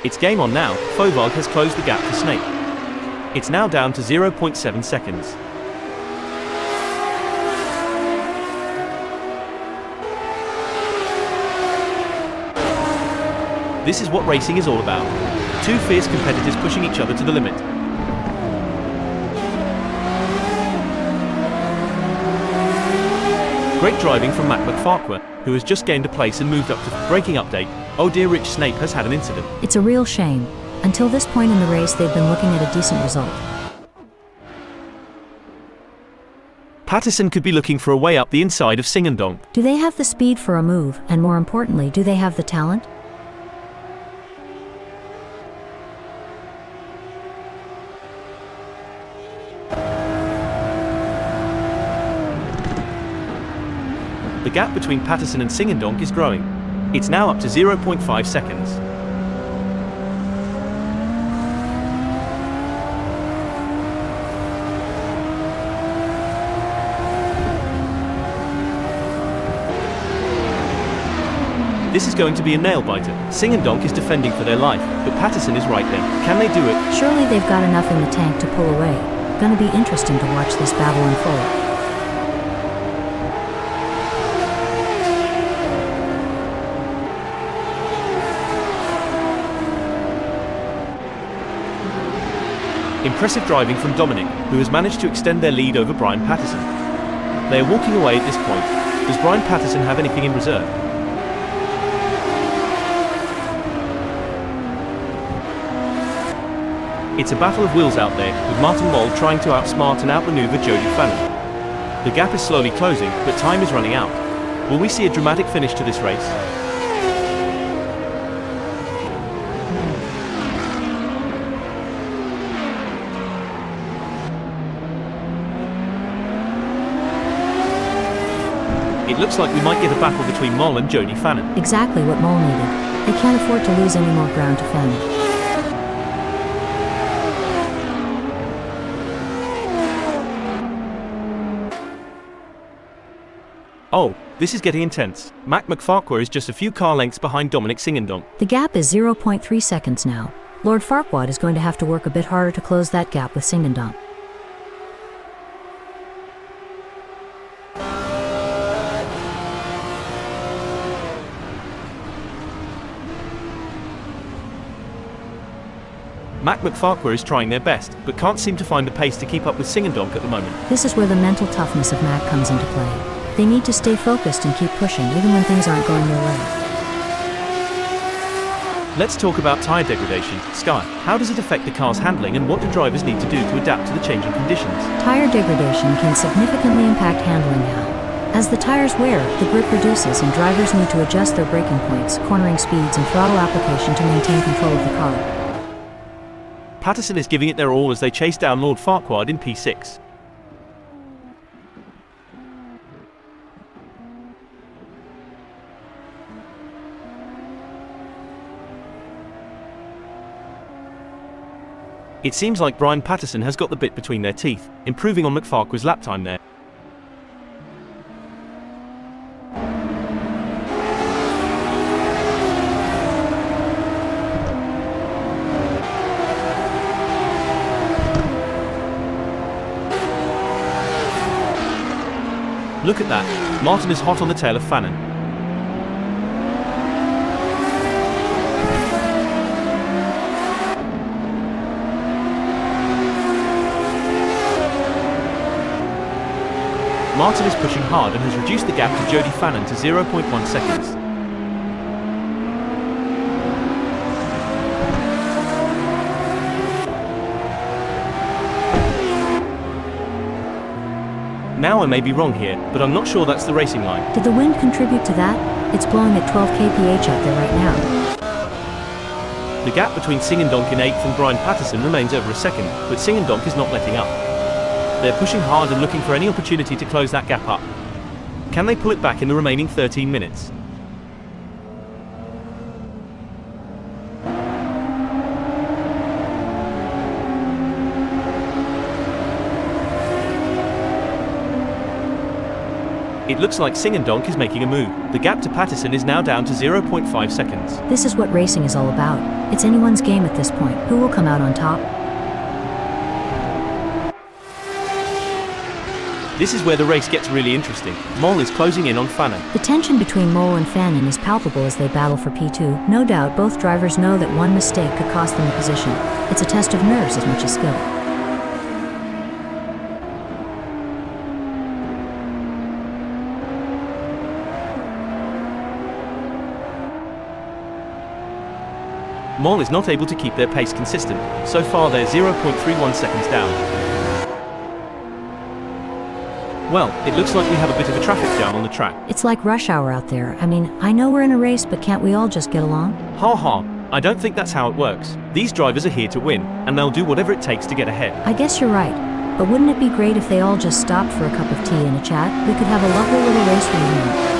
It's game on now. Fovard has closed the gap to Snape. It's now down to 0.7 seconds. This is what racing is all about. Two fierce competitors pushing each other to the limit. Great driving from Mac McFarquhar, who has just gained a place and moved up to braking update. Oh dear, Rich Snape has had an incident. It's a real shame. Until this point in the race, they've been looking at a decent result. Patterson could be looking for a way up the inside of Singendonk. Do they have the speed for a move, and more importantly, do they have the talent? The gap between Patterson and Singendonk is growing. It's now up to 0.5 seconds. This is going to be a nail-biter. Singendonk is defending for their life, but Patterson is right there. Can they do it? Surely they've got enough in the tank to pull away. Gonna be interesting to watch this battle unfold. Impressive driving from Dominic, who has managed to extend their lead over Brian Patterson. They are walking away at this point. Does Brian Patterson have anything in reserve? It's a battle of wills out there, with Martin Moll trying to outsmart and outmaneuver Jody Fannin. The gap is slowly closing, but time is running out. Will we see a dramatic finish to this race? It looks like we might get a battle between Moll and Jody Fannin. Exactly what Moll needed. They can't afford to lose any more ground to Fannin. Oh, this is getting intense. Mac McFarquhar is just a few car lengths behind Dominic Singendonk. The gap is 0.3 seconds now. Lord Farquaad is going to have to work a bit harder to close that gap with Singendonk. Mac McFarquhar is trying their best, but can't seem to find the pace to keep up with Singendonk at the moment. This is where the mental toughness of Mac comes into play. They need to stay focused and keep pushing, even when things aren't going their way. Let's talk about tyre degradation. Sky, how does it affect the car's handling and what do drivers need to do to adapt to the changing conditions? Tire degradation can significantly impact handling now. As the tires wear, the grip reduces and drivers need to adjust their braking points, cornering speeds and throttle application to maintain control of the car. Patterson is giving it their all as they chase down Lord Farquaad in P6. It seems like Brian Patterson has got the bit between their teeth, improving on McFarquhar's lap time there. Look at that, Martin is hot on the tail of Fannin. Martin is pushing hard and has reduced the gap to Jody Fannin to 0.1 seconds. Now I may be wrong here, but I'm not sure that's the racing line. Did the wind contribute to that? It's blowing at 12 kph out there right now. The gap between Singendonk in 8th and Brian Patterson remains over a second, but Singendonk is not letting up. They're pushing hard and looking for any opportunity to close that gap up. Can they pull it back in the remaining 13 minutes? It looks like Singendonk is making a move. The gap to Patterson is now down to 0.5 seconds. This is what racing is all about. It's anyone's game at this point. Who will come out on top? This is where the race gets really interesting. Moll is closing in on Fannin. The tension between Moll and Fannin is palpable as they battle for P2. No doubt both drivers know that one mistake could cost them the position. It's a test of nerves as much as skill. Mol is not able to keep their pace consistent. So far they're 0.31 seconds down. Well, it looks like we have a bit of a traffic jam on the track. It's like rush hour out there. I mean, I know we're in a race, but can't we all just get along? Ha ha, I don't think that's how it works. These drivers are here to win, and they'll do whatever it takes to get ahead. I guess you're right. But wouldn't it be great if they all just stopped for a cup of tea and a chat? We could have a lovely little race reunion.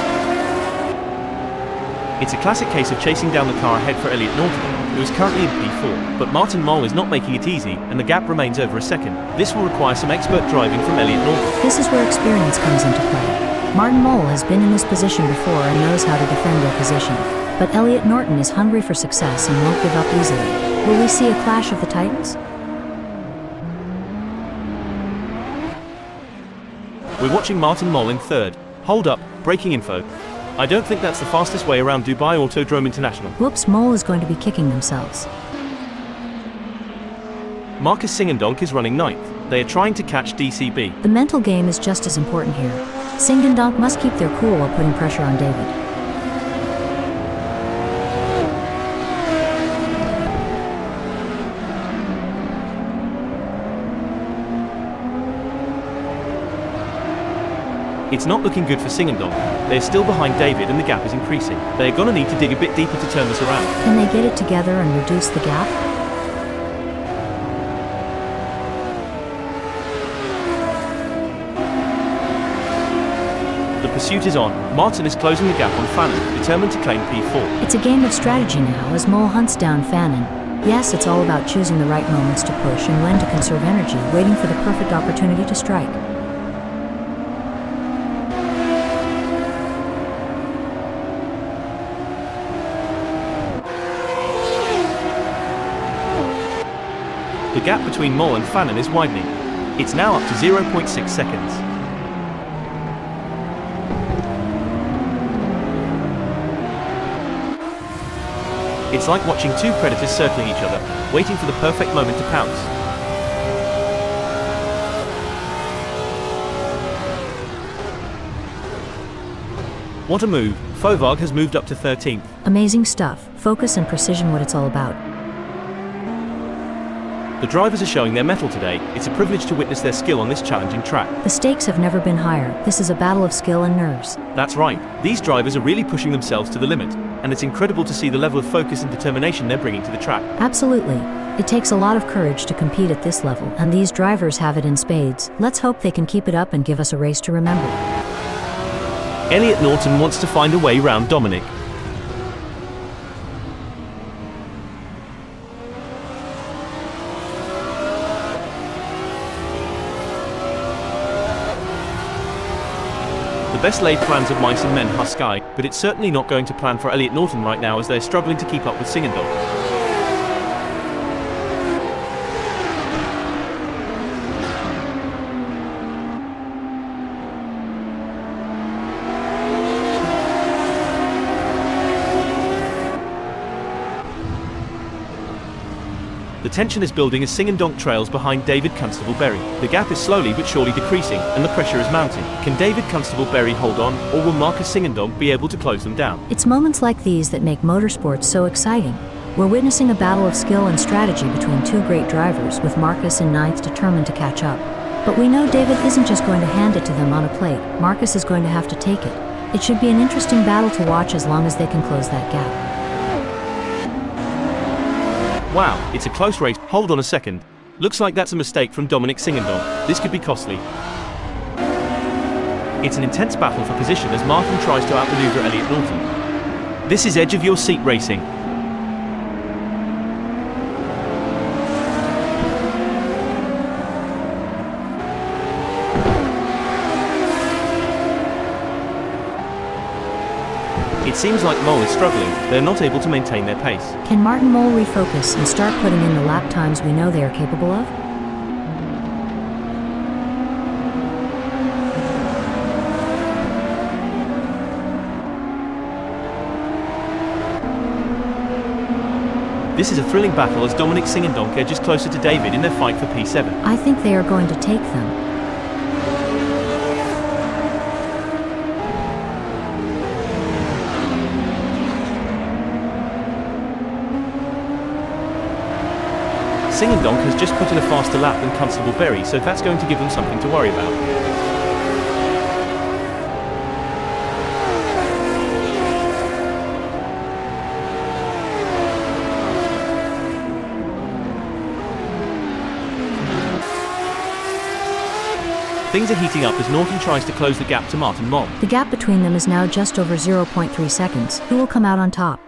It's a classic case of chasing down the car ahead for Elliot Norton, who is currently in P4, but Martin Mol is not making it easy, and the gap remains over a second. This will require some expert driving from Elliot Norton. This is where experience comes into play. Martin Mol has been in this position before and knows how to defend their position. But Elliot Norton is hungry for success and won't give up easily. Will we see a clash of the Titans? We're watching Martin Mol in third. Hold up, breaking info. I don't think that's the fastest way around Dubai Autodrome International. Whoops, Mol is going to be kicking themselves. Marcus Singendonk is running ninth. They are trying to catch DCB. The mental game is just as important here. Singendonk must keep their cool while putting pressure on David. It's not looking good for Singendonk. They're still behind David and the gap is increasing. They're gonna need to dig a bit deeper to turn this around. Can they get it together and reduce the gap? The pursuit is on. Martin is closing the gap on Fannin, determined to claim P4. It's a game of strategy now as Mol hunts down Fannin. Yes, it's all about choosing the right moments to push and when to conserve energy, waiting for the perfect opportunity to strike. The gap between Mol and Fannin is widening. It's now up to 0.6 seconds. It's like watching two predators circling each other, waiting for the perfect moment to pounce. What a move. Fovag has moved up to 13th. Amazing stuff. Focus and precision, what it's all about. The drivers are showing their mettle today. It's a privilege to witness their skill on this challenging track. The stakes have never been higher. This is a battle of skill and nerves. That's right. These drivers are really pushing themselves to the limit, and it's incredible to see the level of focus and determination they're bringing to the track. Absolutely. It takes a lot of courage to compete at this level, and these drivers have it in spades. Let's hope they can keep it up and give us a race to remember. Elliot Norton wants to find a way round Dominic. The best laid plans of mice and men are sky, but it's certainly not going to plan for Elliot Norton right now as they're struggling to keep up with Singendonk. The tension is building as Singendonk trails behind David Constable-Berry. The gap is slowly but surely decreasing, and the pressure is mounting. Can David Constable-Berry hold on, or will Marcus Singendonk be able to close them down? It's moments like these that make motorsports so exciting. We're witnessing a battle of skill and strategy between two great drivers, with Marcus in ninth determined to catch up. But we know David isn't just going to hand it to them on a plate. Marcus is going to have to take it. It should be an interesting battle to watch as long as they can close that gap. Wow, it's a close race. Hold on a second. Looks like that's a mistake from Dominic Singendonk. This could be costly. It's an intense battle for position as Martin tries to outmaneuver Elliot Norton. This is edge of your seat racing. It seems like Mol is struggling. They're not able to maintain their pace. Can Martin Mol refocus and start putting in the lap times we know they are capable of? This is a thrilling battle as Dominic Singendonk edges closer to David in their fight for P7. I think they are going to take them. Singendonk has just put in a faster lap than Constable Berry, so that's going to give them something to worry about. Things are heating up as Norton tries to close the gap to Martin Moll. The gap between them is now just over 0.3 seconds. Who will come out on top?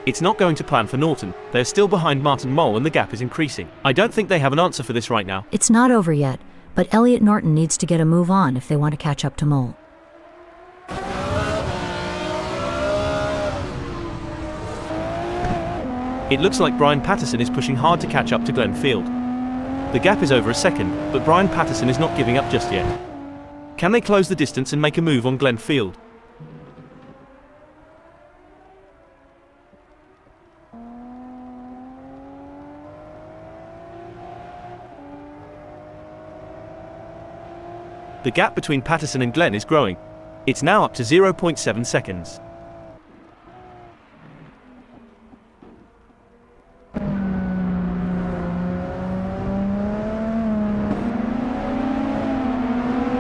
It's not going to plan for Norton. They're still behind Martin Moll and the gap is increasing. I don't think they have an answer for this right now. It's not over yet, but Elliot Norton needs to get a move on if they want to catch up to Moll. It looks like Brian Patterson is pushing hard to catch up to Glenn Field. The gap is over a second, but Brian Patterson is not giving up just yet. Can they close the distance and make a move on Glenn Field? The gap between Patterson and Glenn is growing. It's now up to 0.7 seconds.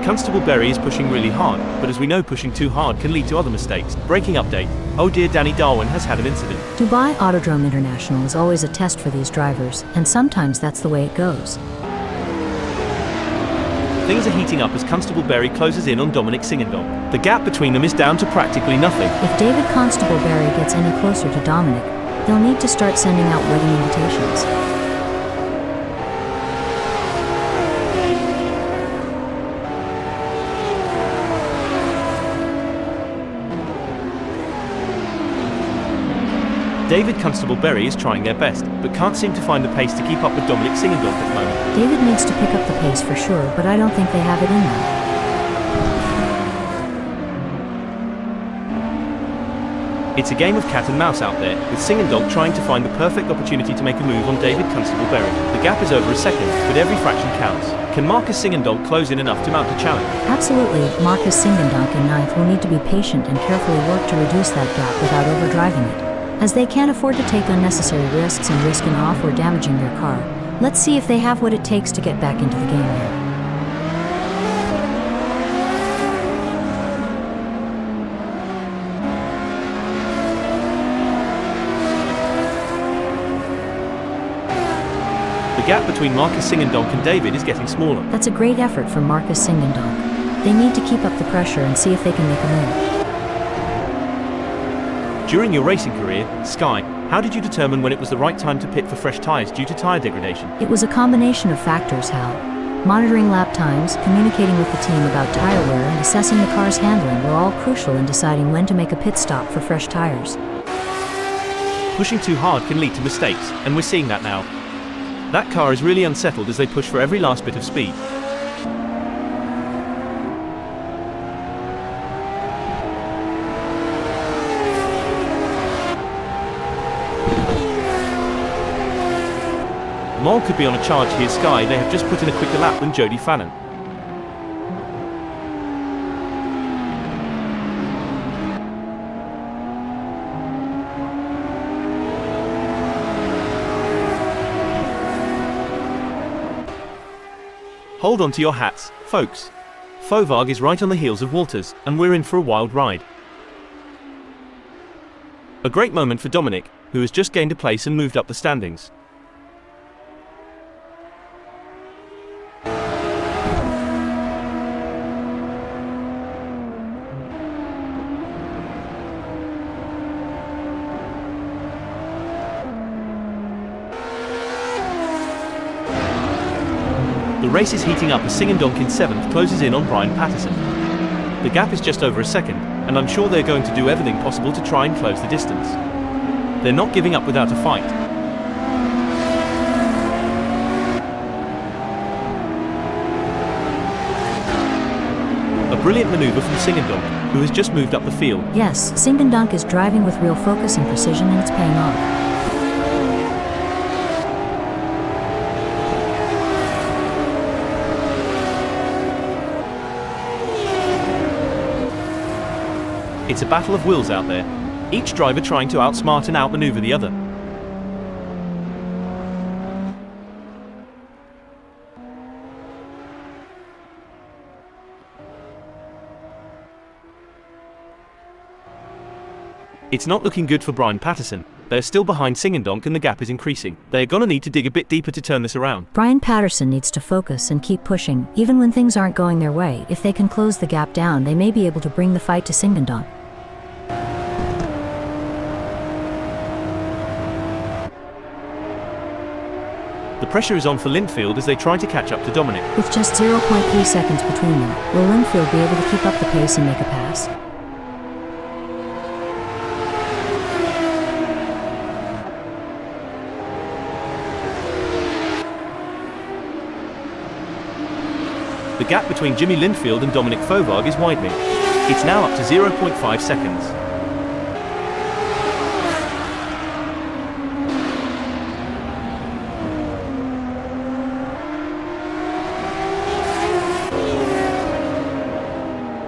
Constable Berry is pushing really hard, but as we know, pushing too hard can lead to other mistakes. Breaking update. Oh dear, Danny Darwin has had an incident. Dubai Autodrome International is always a test for these drivers, and sometimes that's the way it goes. Things are heating up as Constable Berry closes in on Dominic Singendonk. The gap between them is down to practically nothing. If David Constable Berry gets any closer to Dominic, they'll need to start sending out wedding invitations. David Constable Berry is trying their best, but can't seem to find the pace to keep up with Dominic Singendonk at the moment. David needs to pick up the pace for sure, but I don't think they have it in them. It's a game of cat and mouse out there, with Singendonk trying to find the perfect opportunity to make a move on David Constable Berry. The gap is over a second, but every fraction counts. Can Marcus Singendonk close in enough to mount a challenge? Absolutely, Marcus Singendonk in ninth will need to be patient and carefully work to reduce that gap without overdriving it, as they can't afford to take unnecessary risks and risking off or damaging their car. Let's see if they have what it takes to get back into the game here. The gap between Marcus Singendonk and David is getting smaller. That's a great effort from Marcus Singendonk. They need to keep up the pressure and see if they can make a move. During your racing career, Sky, how did you determine when it was the right time to pit for fresh tyres due to tyre degradation? It was a combination of factors, Hal. Monitoring lap times, communicating with the team about tyre wear, and assessing the car's handling were all crucial in deciding when to make a pit stop for fresh tyres. Pushing too hard can lead to mistakes, and we're seeing that now. That car is really unsettled as they push for every last bit of speed. Moll could be on a charge here, Sky. They have just put in a quicker lap than Jody Fannin. Hold on to your hats, folks. Fovag is right on the heels of Walters, and we're in for a wild ride. A great moment for Dominic, who has just gained a place and moved up the standings. The race is heating up as Singendonk in 7th closes in on Brian Patterson. The gap is just over a second, and I'm sure they're going to do everything possible to try and close the distance. They're not giving up without a fight. A brilliant maneuver from Singendonk, who has just moved up the field. Yes, Singendonk is driving with real focus and precision, and it's paying off. It's a battle of wills out there, each driver trying to outsmart and outmaneuver the other. It's not looking good for Brian Patterson. They're still behind Singendonk and the gap is increasing. They're gonna need to dig a bit deeper to turn this around. Brian Patterson needs to focus and keep pushing, even when things aren't going their way. If they can close the gap down, they may be able to bring the fight to Singendonk. The pressure is on for Lindfield as they try to catch up to Dominic. With just 0.3 seconds between them, will Lindfield be able to keep up the pace and make a pass? The gap between Jimmy Lindfield and Dominic Fovag is widening. It's now up to 0.5 seconds.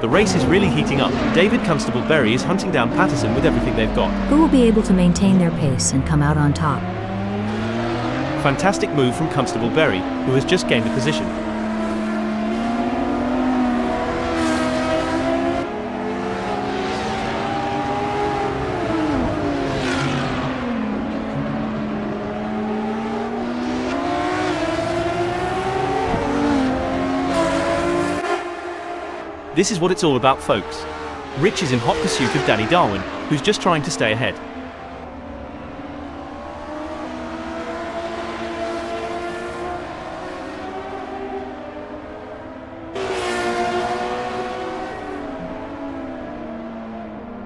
The race is really heating up. David Constable-Berry is hunting down Patterson with everything they've got. Who will be able to maintain their pace and come out on top? Fantastic move from Constable-Berry, who has just gained a position. This is what it's all about, folks. Rich is in hot pursuit of Danny Darwin, who's just trying to stay ahead.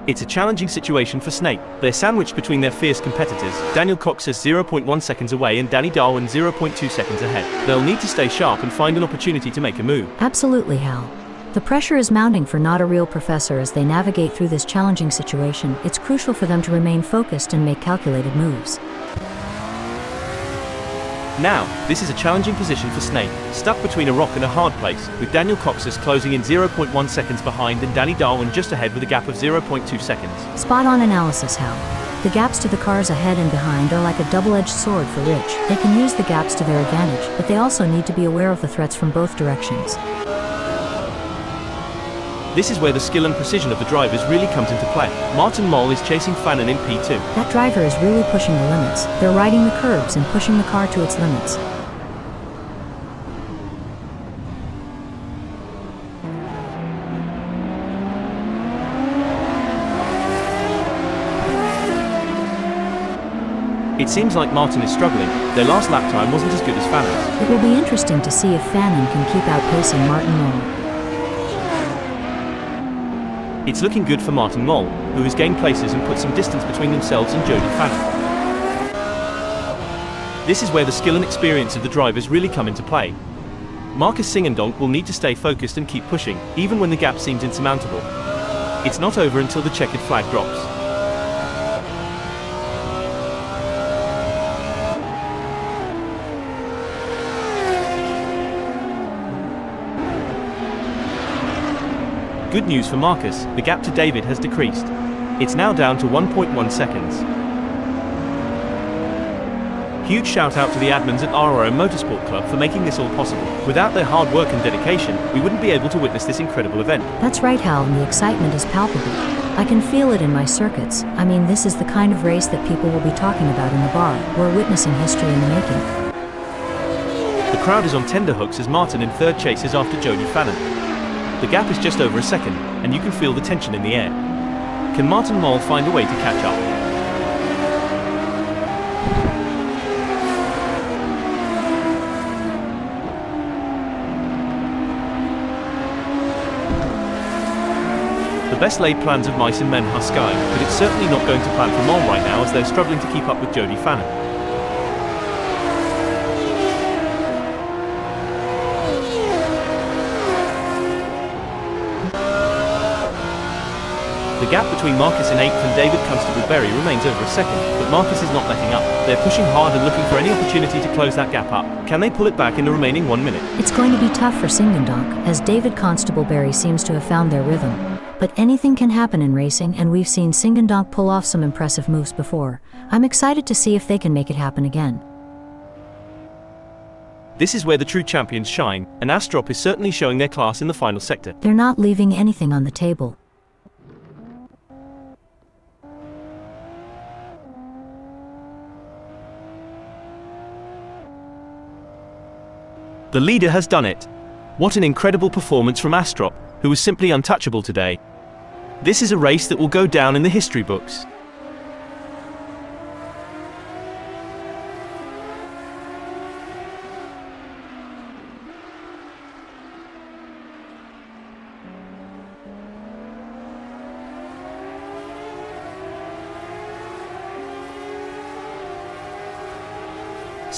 It's a challenging situation for Snake. They're sandwiched between their fierce competitors. Daniel Cox is 0.1 seconds away and Danny Darwin 0.2 seconds ahead. They'll need to stay sharp and find an opportunity to make a move. Absolutely, Hal. The pressure is mounting for Not a Real Professor as they navigate through this challenging situation. It's crucial for them to remain focused and make calculated moves. Now, this is a challenging position for Snake, stuck between a rock and a hard place, with Daniel Coxas closing in 0.1 seconds behind and Danny Darwin just ahead with a gap of 0.2 seconds. Spot-on analysis, Hal. The gaps to the cars ahead and behind are like a double-edged sword for Rich. They can use the gaps to their advantage, but they also need to be aware of the threats from both directions. This is where the skill and precision of the drivers really comes into play. Martin Moll is chasing Fannin in P2. That driver is really pushing the limits. They're riding the curbs and pushing the car to its limits. It seems like Martin is struggling. Their last lap time wasn't as good as Fannin's. It will be interesting to see if Fannin can keep outpacing Martin Moll. It's looking good for Martin Moll, who has gained places and put some distance between themselves and Jody Fannin. This is where the skill and experience of the drivers really come into play. Marcus Singendonk will need to stay focused and keep pushing, even when the gap seems insurmountable. It's not over until the checkered flag drops. Good news for Marcus, the gap to David has decreased. It's now down to 1.1 seconds. Huge shout out to the admins at RRM Motorsport Club for making this all possible. Without their hard work and dedication, we wouldn't be able to witness this incredible event. That's right, Hal, and the excitement is palpable. I can feel it in my circuits. I mean, this is the kind of race that people will be talking about in the bar. We're witnessing history in the making. The crowd is on tenterhooks as Martin in third chases after Jody Fannin. The gap is just over a second, and you can feel the tension in the air. Can Martin Moll find a way to catch up? The best laid plans of mice and men are sky, but it's certainly not going to plan for Moll right now as they're struggling to keep up with Jody Fannin. The gap between Marcus in 8th and David Constable-Berry remains over a second, but Marcus is not letting up. They're pushing hard and looking for any opportunity to close that gap up. Can they pull it back in the remaining 1 minute? It's going to be tough for Singendonk, as David Constable-Berry seems to have found their rhythm. But anything can happen in racing, and we've seen Singendonk pull off some impressive moves before. I'm excited to see if they can make it happen again. This is where the true champions shine, and Astrop is certainly showing their class in the final sector. They're not leaving anything on the table. The leader has done it. What an incredible performance from Astrop, who was simply untouchable today. This is a race that will go down in the history books.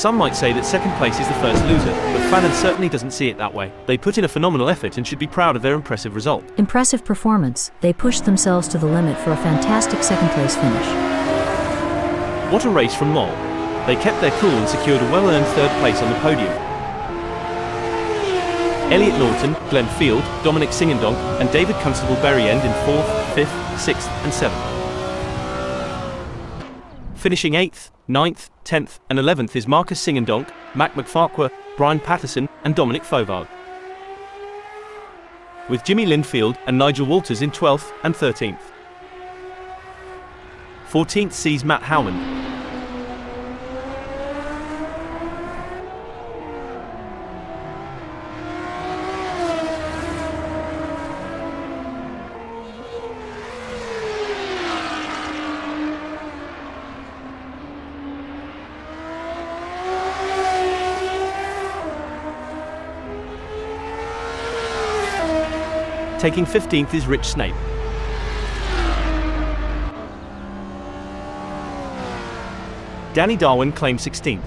Some might say that second place is the first loser, but Fanon certainly doesn't see it that way. They put in a phenomenal effort and should be proud of their impressive result. Impressive performance. They pushed themselves to the limit for a fantastic second place finish. What a race from Mol. They kept their cool and secured a well-earned third place on the podium. Elliot Norton, Glenn Field, Dominic Singendonk, and David Constable Berry end in 4th, 5th, 6th, and 7th. Finishing 8th, 9th, 10th, and 11th is Marcus Singendonk, Mac McFarquhar, Brian Patterson, and Dominic Fovard, with Jimmy Linfield and Nigel Walters in 12th and 13th. 14th sees Matt Howman. Taking 15th is Rich Snape. Danny Darwin claims 16th.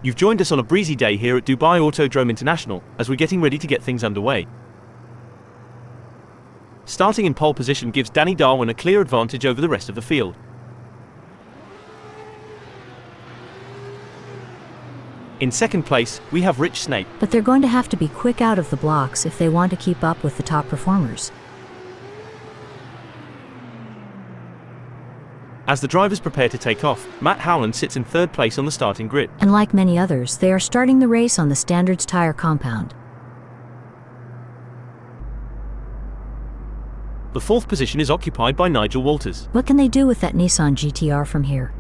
You've joined us on a breezy day here at Dubai Autodrome International, as we're getting ready to get things underway. Starting in pole position gives Danny Darwin a clear advantage over the rest of the field. In second place, we have Rich Snape. But they're going to have to be quick out of the blocks if they want to keep up with the top performers. As the drivers prepare to take off, Matt Howland sits in third place on the starting grid. And like many others, they are starting the race on the Standards tire compound. The fourth position is occupied by Nigel Walters. What can they do with that Nissan GTR from here?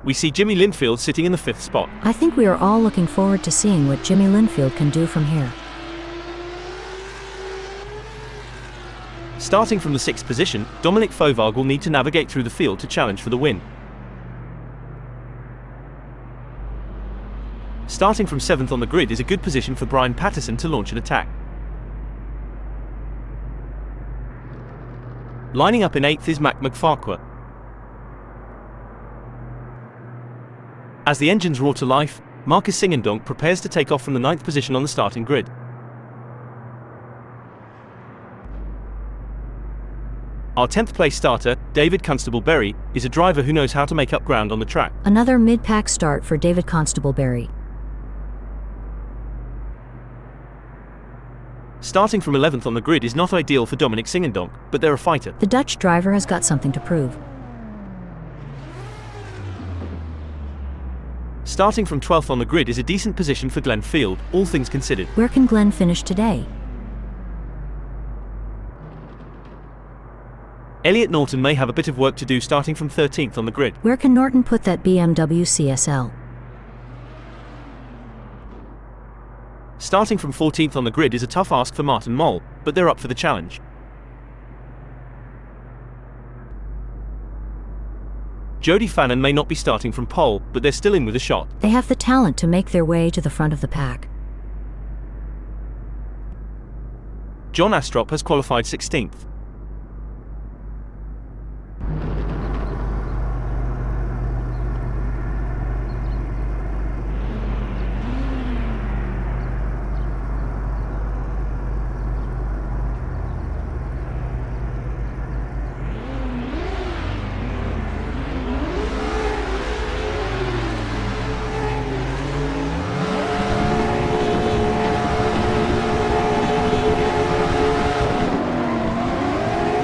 We see Jimmy Linfield sitting in the fifth spot. I think we are all looking forward to seeing what Jimmy Linfield can do from here. Starting from the sixth position, Dominic Fovard will need to navigate through the field to challenge for the win. Starting from seventh on the grid is a good position for Brian Patterson to launch an attack. Lining up in eighth is Mac McFarquhar. As the engines roar to life, Marcus Singendonk prepares to take off from the ninth position on the starting grid. Our 10th place starter, David Constable-Berry, is a driver who knows how to make up ground on the track. Another mid-pack start for David Constable-Berry. Starting from 11th on the grid is not ideal for Dominic Singendonk, but they're a fighter. The Dutch driver has got something to prove. Starting from 12th on the grid is a decent position for Glenn Field, all things considered. Where can Glenn finish today? Elliot Norton may have a bit of work to do starting from 13th on the grid. Where can Norton put that BMW CSL? Starting from 14th on the grid is a tough ask for Martin Moll, but they're up for the challenge. Jody Fannin may not be starting from pole, but they're still in with a shot. They have the talent to make their way to the front of the pack. John Astrop has qualified 16th.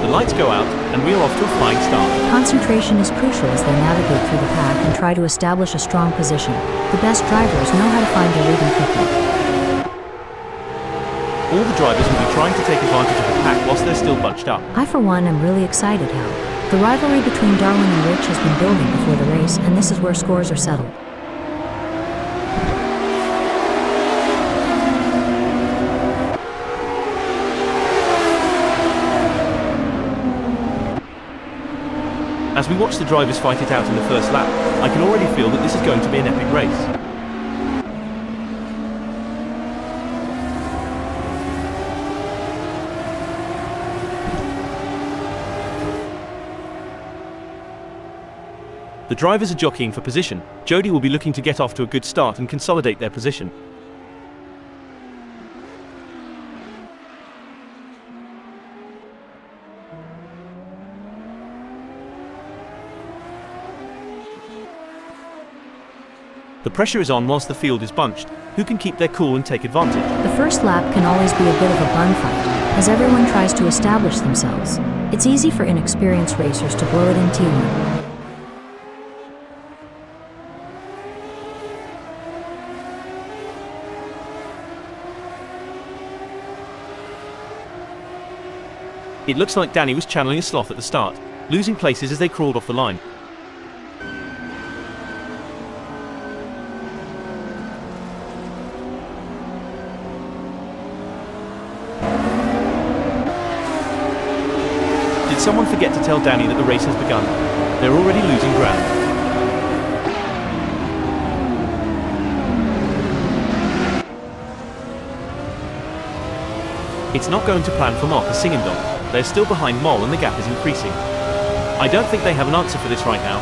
The lights go out, and we are off to a flying start. Concentration is crucial as they navigate through the pack and try to establish a strong position. The best drivers know how to find their rhythm quickly. All the drivers will be trying to take advantage of the pack whilst they're still bunched up. I for one am really excited how the rivalry between Darwin and Rich has been building before the race, and this is where scores are settled. As we watch the drivers fight it out in the first lap, I can already feel that this is going to be an epic race. The drivers are jockeying for position. Jody will be looking to get off to a good start and consolidate their position. The pressure is on whilst the field is bunched. Who can keep their cool and take advantage? The first lap can always be a bit of a bun fight, as everyone tries to establish themselves. It's easy for inexperienced racers to blow it in T1. It looks like Danny was channeling a sloth at the start, losing places as they crawled off the line. Did someone forget to tell Danny that the race has begun? They're already losing ground. It's not going to plan for Marcus Singendonk. They're still behind Moll and the gap is increasing. I don't think they have an answer for this right now.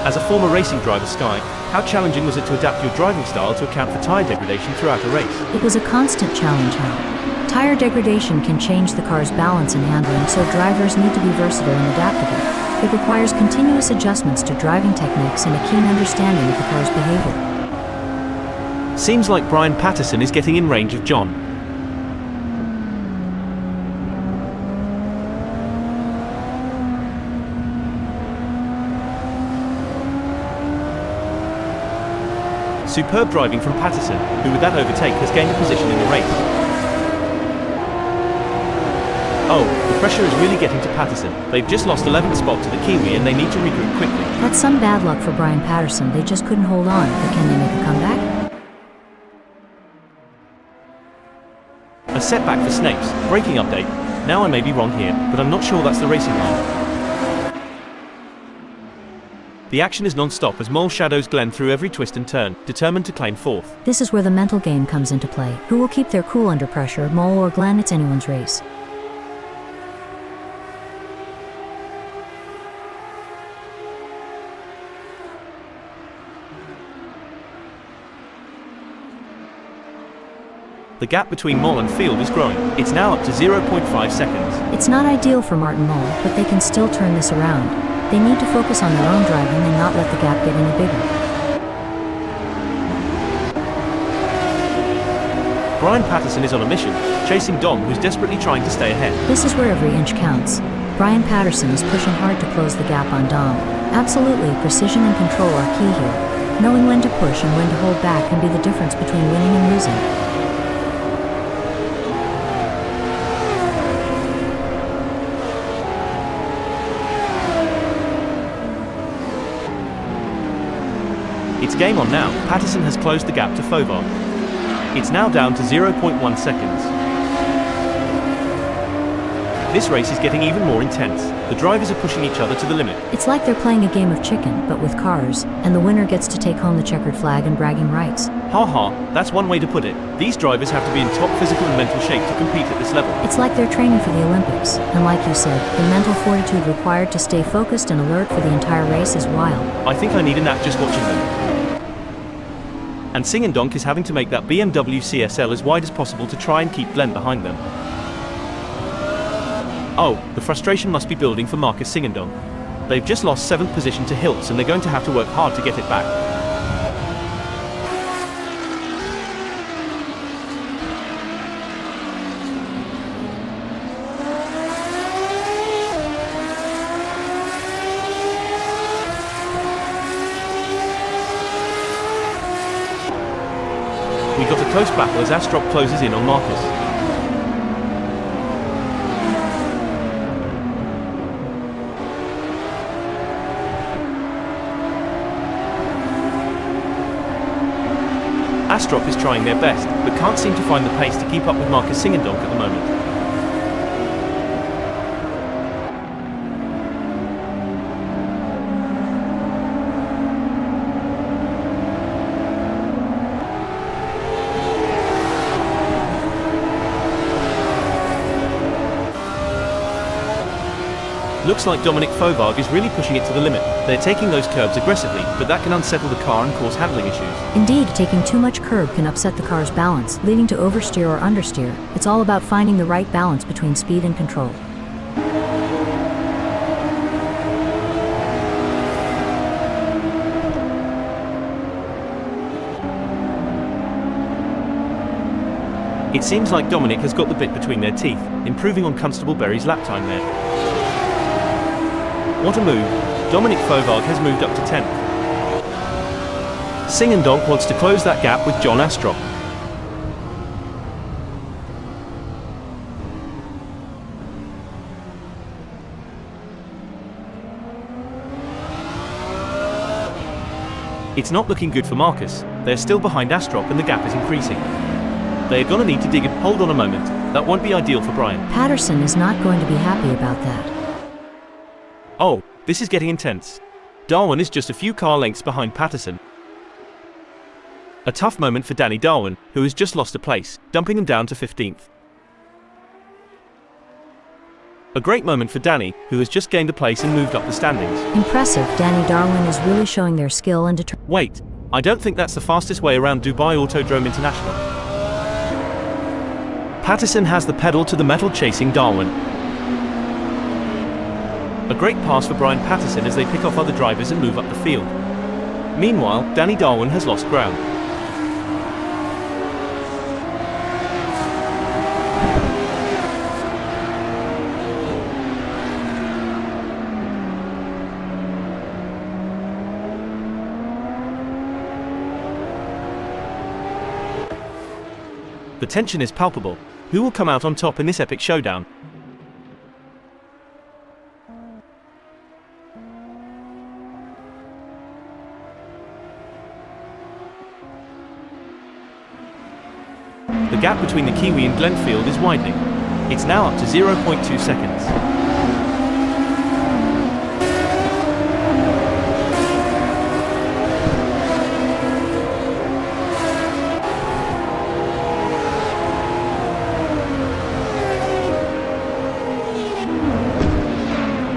As a former racing driver, Sky, how challenging was it to adapt your driving style to account for tire degradation throughout a race? It was a constant challenge, Hal. Tire degradation can change the car's balance and handling, so drivers need to be versatile and adaptable. It requires continuous adjustments to driving techniques and a keen understanding of the car's behavior. Seems like Brian Patterson is getting in range of John. Superb driving from Patterson, who with that overtake has gained a position in the race. Oh, the pressure is really getting to Patterson. They've just lost 11th spot to the Kiwi and they need to regroup quickly. That's some bad luck for Brian Patterson. They just couldn't hold on, but can they make a comeback? A setback for Snapes. Braking update. Now I may be wrong here, but I'm not sure that's the racing line. The action is non-stop as Mole shadows Glenn through every twist and turn, determined to claim 4th. This is where the mental game comes into play. Who will keep their cool under pressure, Mole or Glenn? It's anyone's race. The gap between Mole and Field is growing. It's now up to 0.5 seconds. It's not ideal for Martin Mole, but they can still turn this around. They need to focus on their own driving and not let the gap get any bigger. Brian Patterson is on a mission, chasing Dom, who's desperately trying to stay ahead. This is where every inch counts. Brian Patterson is pushing hard to close the gap on Dom. Absolutely, precision and control are key here. Knowing when to push and when to hold back can be the difference between winning and losing. It's game on now. Patterson has closed the gap to Fovard. It's now down to 0.1 seconds. This race is getting even more intense. The drivers are pushing each other to the limit. It's like they're playing a game of chicken, but with cars, and the winner gets to take home the checkered flag and bragging rights. Ha ha, that's one way to put it. These drivers have to be in top physical and mental shape to compete at this level. It's like they're training for the Olympics, and like you said, the mental fortitude required to stay focused and alert for the entire race is wild. I think I need a nap just watching them. And Singendonk is having to make that BMW CSL as wide as possible to try and keep Glenn behind them. Oh, the frustration must be building for Marcus Singendonk. They've just lost 7th position to Hiltz and they're going to have to work hard to get it back. We got a close battle as Astrop closes in on Marcus. Astrop is trying their best, but can't seem to find the pace to keep up with Marcus Singendonk at the moment. Looks like Dominic Fovard is really pushing it to the limit. They're taking those curbs aggressively, but that can unsettle the car and cause handling issues. Indeed, taking too much curb can upset the car's balance, leading to oversteer or understeer. It's all about finding the right balance between speed and control. It seems like Dominic has got the bit between their teeth, improving on Constable Berry's lap time there. What a move. Dominic Fovard has moved up to 10th. Singendonk wants to close that gap with John Astrop. It's not looking good for Marcus. They're still behind Astrop and the gap is increasing. They're gonna need to dig it. Hold on a moment. That won't be ideal for Brian. Patterson is not going to be happy about that. Oh, this is getting intense. Darwin is just a few car lengths behind Patterson. A tough moment for Danny Darwin, who has just lost a place, dumping him down to 15th. A great moment for Danny, who has just gained a place and moved up the standings. Impressive, Danny Darwin is really showing their skill and determination. Wait, I don't think that's the fastest way around Dubai Autodrome International. Patterson has the pedal to the metal, chasing Darwin. A great pass for Brian Patterson as they pick off other drivers and move up the field. Meanwhile, Danny Darwin has lost ground. The tension is palpable. Who will come out on top in this epic showdown? The gap between the Kiwi and Glenfield is widening. It's now up to 0.2 seconds.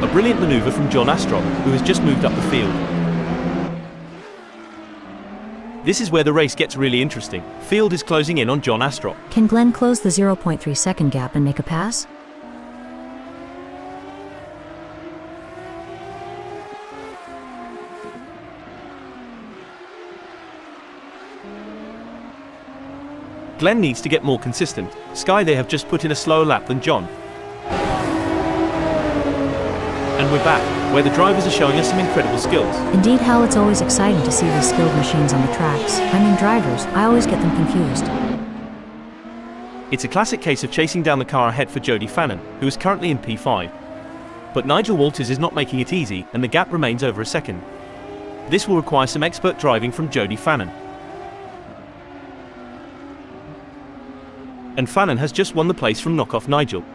A brilliant maneuver from John Astrop, who has just moved up the field. This is where the race gets really interesting. Field is closing in on John Astrop. Can Glenn close the 0.3 second gap and make a pass? Glenn needs to get more consistent. Sky, they have just put in a slower lap than John. And we're back, where the drivers are showing us some incredible skills. Indeed, Hal, it's always exciting to see these skilled machines on the tracks. I mean drivers, I always get them confused. It's a classic case of chasing down the car ahead for Jody Fannin, who is currently in P5. But Nigel Walters is not making it easy, and the gap remains over a second. This will require some expert driving from Jody Fannin. And Fannin has just won the place from knockoff Nigel.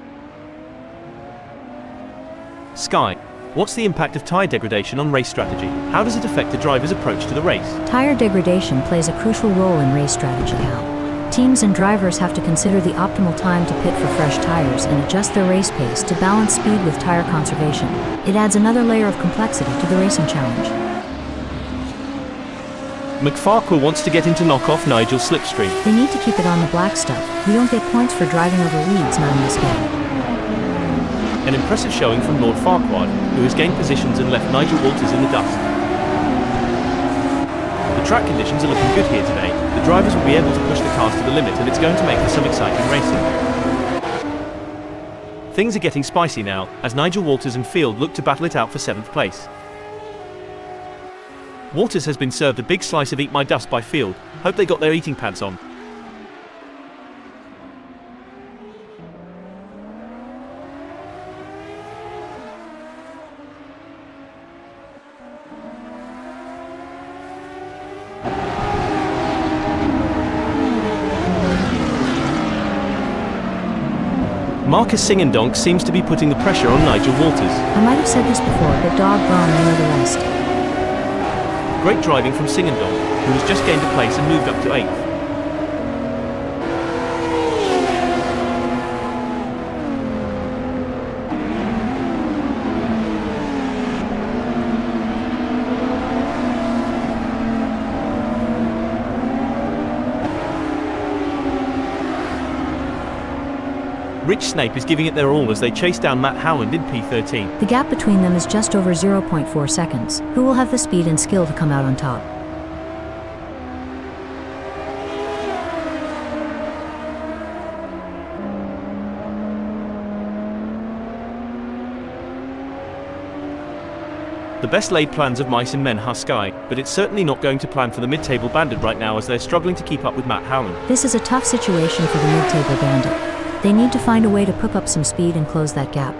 Sky, what's the impact of tyre degradation on race strategy? How does it affect the driver's approach to the race? Tire degradation plays a crucial role in race strategy, Hal. Teams and drivers have to consider the optimal time to pit for fresh tires and adjust their race pace to balance speed with tire conservation. It adds another layer of complexity to the racing challenge. McFarquhar wants to get into knockoff Nigel's slipstream. They need to keep it on the black stuff. We don't get points for driving over weeds, not in this game. An impressive showing from Lord Farquhar, who has gained positions and left Nigel Walters in the dust. The track conditions are looking good here today. The drivers will be able to push the cars to the limit, and it's going to make for some exciting racing. Things are getting spicy now, as Nigel Walters and Field look to battle it out for 7th place. Walters has been served a big slice of Eat My Dust by Field. Hope they got their eating pads on. Marcus Singendonk seems to be putting the pressure on Nigel Walters. I might have said this before, but doggone, I know the rest. Great driving from Singendonk, who has just gained a place and moved up to 8th. Rich Snape is giving it their all as they chase down Matt Howland in P13. The gap between them is just over 0.4 seconds. Who will have the speed and skill to come out on top? The best laid plans of mice and men are Sky, but it's certainly not going to plan for the mid-table bandit right now as they're struggling to keep up with Matt Howland. This is a tough situation for the mid-table bandit. They need to find a way to pick up some speed and close that gap.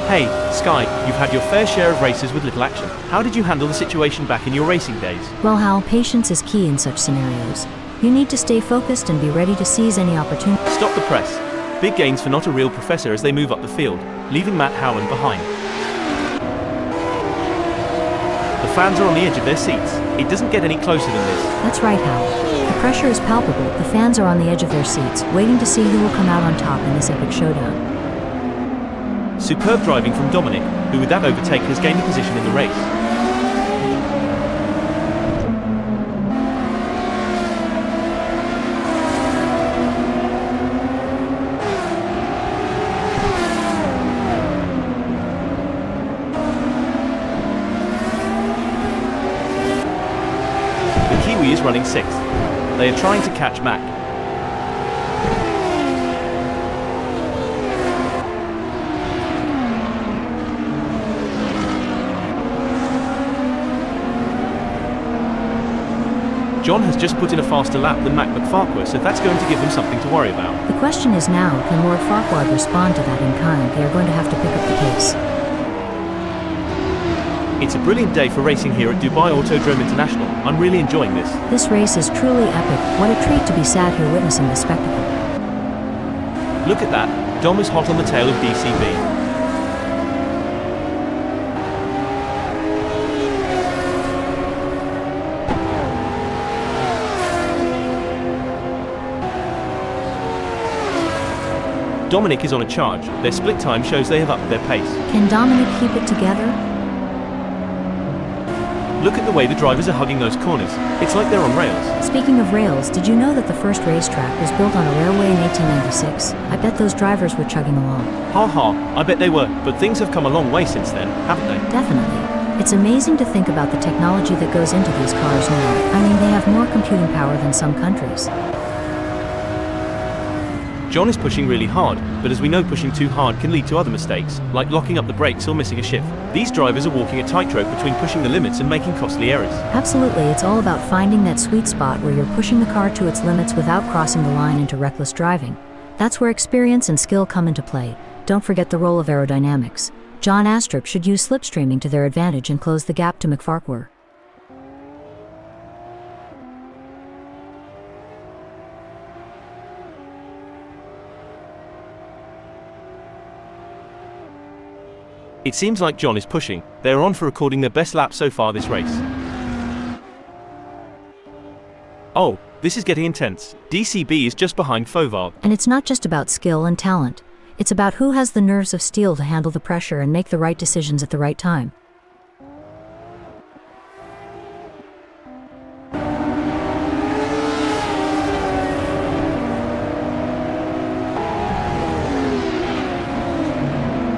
Hey, Sky, you've had your fair share of races with little action. How did you handle the situation back in your racing days? Well, Hal, patience is key in such scenarios. You need to stay focused and be ready to seize any opportunity. Stop the press. Big gains for Not a Real Professor as they move up the field, leaving Matt Howland behind. The fans are on the edge of their seats. It doesn't get any closer than this. That's right, Hal. The pressure is palpable. The fans are on the edge of their seats, waiting to see who will come out on top in this epic showdown. Superb driving from Dominic, who with that overtake has gained a position in the race. Kiwi is running 6th. They are trying to catch Mac. John has just put in a faster lap than Mac McFarquhar, so that's going to give them something to worry about. The question is now, can Lord Farquaad respond to that in kind? They are going to have to pick up the pace. It's a brilliant day for racing here at Dubai Autodrome International. I'm really enjoying this. This race is truly epic. What a treat to be sat here witnessing the spectacle. Look at that. Dom is hot on the tail of DCB. Dominic is on a charge. Their split time shows they have upped their pace. Can Dominic keep it together? Look at the way the drivers are hugging those corners. It's like they're on rails. Speaking of rails, did you know that the first racetrack was built on a railway in 1896? I bet those drivers were chugging along. Ha ha, I bet they were, but things have come a long way since then, haven't they? Definitely. It's amazing to think about the technology that goes into these cars now. I mean, they have more computing power than some countries. John is pushing really hard, but as we know, pushing too hard can lead to other mistakes, like locking up the brakes or missing a shift. These drivers are walking a tightrope between pushing the limits and making costly errors. Absolutely, it's all about finding that sweet spot where you're pushing the car to its limits without crossing the line into reckless driving. That's where experience and skill come into play. Don't forget the role of aerodynamics. John Astrup should use slipstreaming to their advantage and close the gap to McFarquhar. It seems like John is pushing. They are on for recording their best lap so far this race. Oh, this is getting intense. DCB is just behind Fovard. And it's not just about skill and talent. It's about who has the nerves of steel to handle the pressure and make the right decisions at the right time.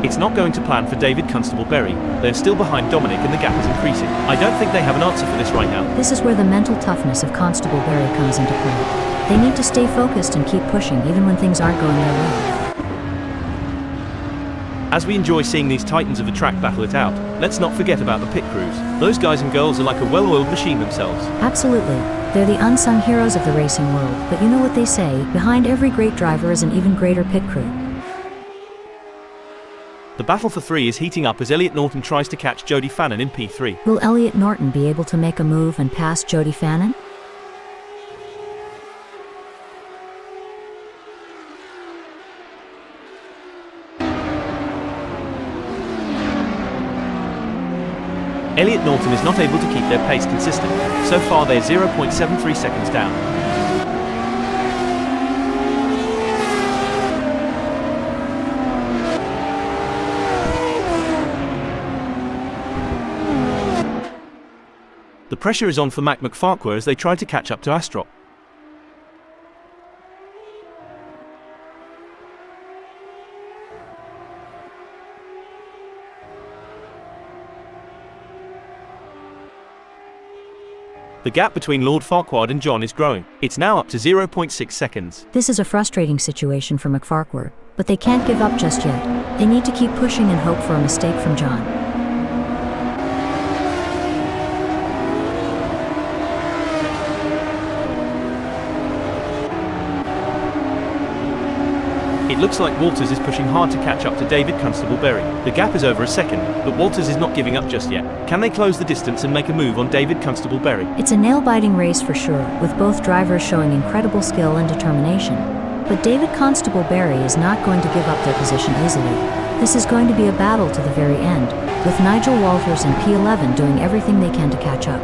It's not going to plan for David Constable-Berry. They're still behind Dominic and the gap is increasing. I don't think they have an answer for this right now. This is where the mental toughness of Constable-Berry comes into play. They need to stay focused and keep pushing even when things aren't going their way. As we enjoy seeing these titans of the track battle it out, let's not forget about the pit crews. Those guys and girls are like a well-oiled machine themselves. Absolutely. They're the unsung heroes of the racing world, but you know what they say, behind every great driver is an even greater pit crew. The battle for 3 is heating up as Elliot Norton tries to catch Jody Fannin in P3. Will Elliot Norton be able to make a move and pass Jody Fannin? Elliot Norton is not able to keep their pace consistent. So far they're 0.73 seconds down. The pressure is on for Mac McFarquhar as they try to catch up to Astrup. The gap between Lord Farquaad and John is growing. It's now up to 0.6 seconds. This is a frustrating situation for McFarquhar, but they can't give up just yet. They need to keep pushing and hope for a mistake from John. It looks like Walters is pushing hard to catch up to David Constable-Berry. The gap is over a second, but Walters is not giving up just yet. Can they close the distance and make a move on David Constable-Berry? It's a nail-biting race for sure, with both drivers showing incredible skill and determination. But David Constable-Berry is not going to give up their position easily. This is going to be a battle to the very end, with Nigel Walters and P11 doing everything they can to catch up.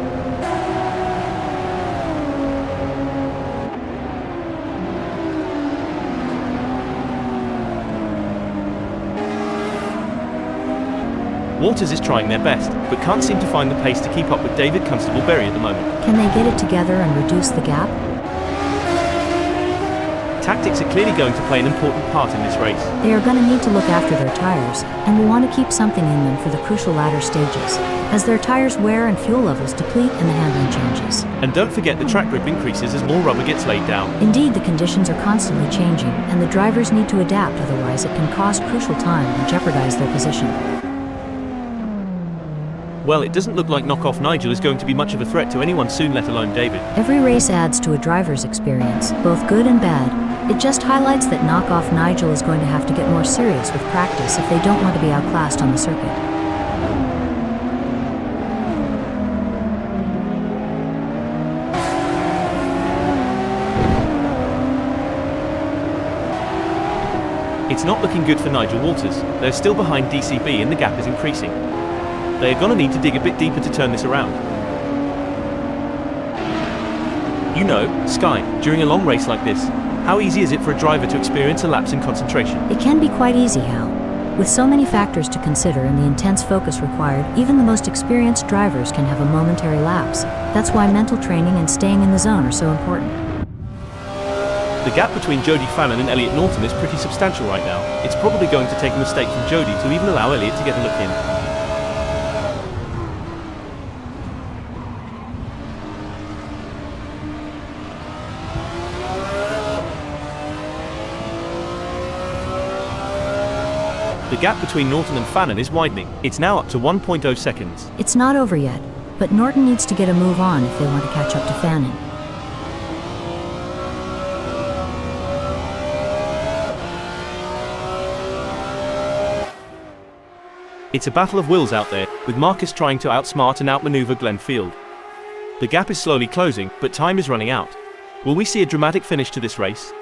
Walters is trying their best, but can't seem to find the pace to keep up with David Constable-Berry at the moment. Can they get it together and reduce the gap? Tactics are clearly going to play an important part in this race. They are going to need to look after their tires, and will want to keep something in them for the crucial latter stages, as their tires wear and fuel levels deplete and the handling changes. And don't forget the track grip increases as more rubber gets laid down. Indeed, the conditions are constantly changing, and the drivers need to adapt, otherwise it can cost crucial time and jeopardize their position. Well, it doesn't look like knockoff Nigel is going to be much of a threat to anyone soon, let alone David. Every race adds to a driver's experience, both good and bad. It just highlights that knockoff Nigel is going to have to get more serious with practice if they don't want to be outclassed on the circuit. It's not looking good for Nigel Walters. They're still behind DCB and the gap is increasing. They are going to need to dig a bit deeper to turn this around. You know, Sky, during a long race like this, how easy is it for a driver to experience a lapse in concentration? It can be quite easy, Hal. With so many factors to consider and the intense focus required, even the most experienced drivers can have a momentary lapse. That's why mental training and staying in the zone are so important. The gap between Jody Fannin and Elliot Norton is pretty substantial right now. It's probably going to take a mistake from Jody to even allow Elliot to get a look in. The gap between Norton and Fannin is widening. It's now up to 1.0 seconds. It's not over yet, but Norton needs to get a move on if they want to catch up to Fannin. It's a battle of wills out there, with Marcus trying to outsmart and outmaneuver Glenn Field. The gap is slowly closing, but time is running out. Will we see a dramatic finish to this race?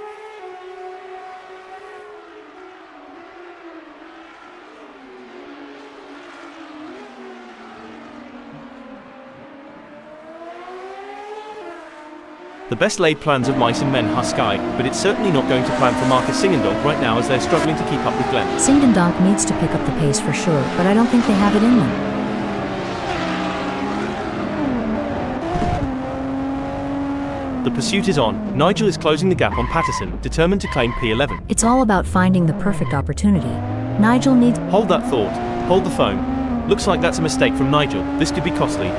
The best laid plans of mice and men are Sky, but it's certainly not going to plan for Marcus Singendonk right now as they're struggling to keep up with Glenn. Singendonk needs to pick up the pace for sure, but I don't think they have it in them. The pursuit is on. Nigel is closing the gap on Patterson, determined to claim P11. It's all about finding the perfect opportunity. Nigel needs... Hold that thought. Hold the phone. Looks like that's a mistake from Nigel. This could be costly.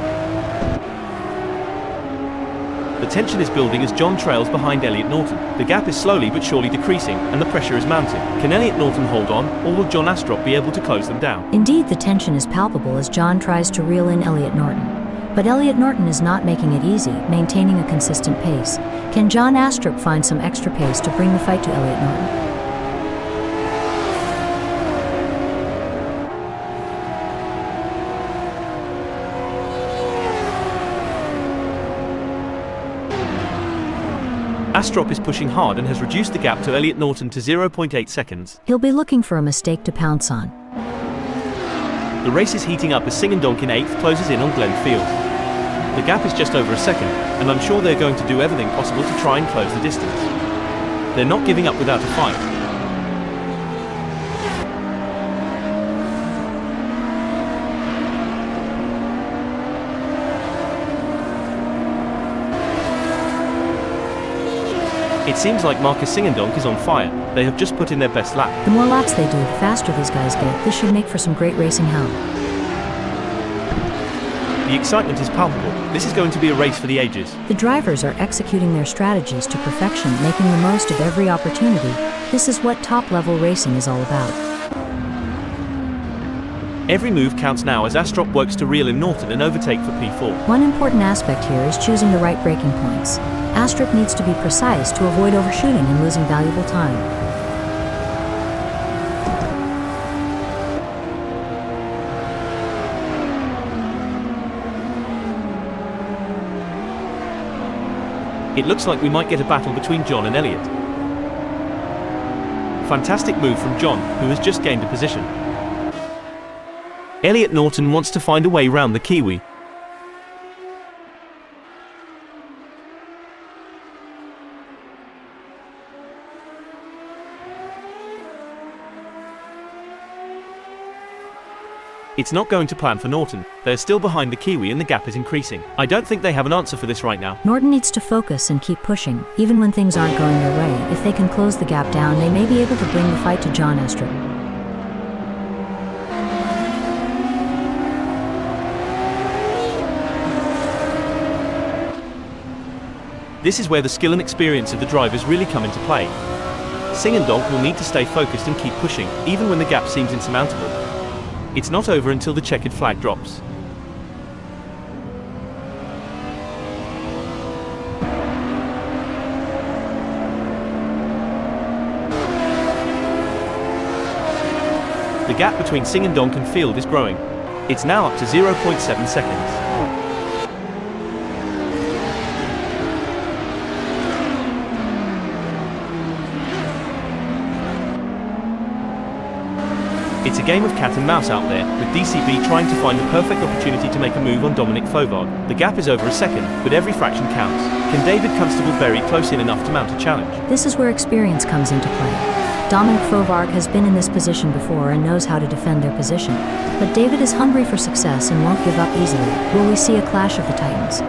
The tension is building as John trails behind Elliot Norton. The gap is slowly but surely decreasing, and the pressure is mounting. Can Elliot Norton hold on, or will John Astrop be able to close them down? Indeed, the tension is palpable as John tries to reel in Elliot Norton. But Elliot Norton is not making it easy, maintaining a consistent pace. Can John Astrop find some extra pace to bring the fight to Elliot Norton? Astrop is pushing hard and has reduced the gap to Elliot Norton to 0.8 seconds. He'll be looking for a mistake to pounce on. The race is heating up as Singendonk in 8th closes in on Glenn Field. The gap is just over a second, and I'm sure they're going to do everything possible to try and close the distance. They're not giving up without a fight. It seems like Marcus Singendonk is on fire. They have just put in their best lap. The more laps they do, the faster these guys get. This should make for some great racing, Hal. The excitement is palpable. This is going to be a race for the ages. The drivers are executing their strategies to perfection, making the most of every opportunity. This is what top-level racing is all about. Every move counts now as Astrop works to reel in Norton and overtake for P4. One important aspect here is choosing the right braking points. Astrop needs to be precise to avoid overshooting and losing valuable time. It looks like we might get a battle between John and Elliot. Fantastic move from John, who has just gained a position. Elliot Norton wants to find a way round the Kiwi. It's not going to plan for Norton. They're still behind the Kiwi and the gap is increasing. I don't think they have an answer for this right now. Norton needs to focus and keep pushing, even when things aren't going their way. If they can close the gap down, they may be able to bring the fight to John Assetto. This is where the skill and experience of the drivers really come into play. Singh and Donk will need to stay focused and keep pushing, even when the gap seems insurmountable. It's not over until the checkered flag drops. The gap between Singh and Donk and Field is growing. It's now up to 0.7 seconds. It's a game of cat and mouse out there, with DCB trying to find the perfect opportunity to make a move on Dominic Fovard. The gap is over a second, but every fraction counts. Can David Constable bury close in enough to mount a challenge? This is where experience comes into play. Dominic Fovard has been in this position before and knows how to defend their position. But David is hungry for success and won't give up easily. Will we see a clash of the Titans?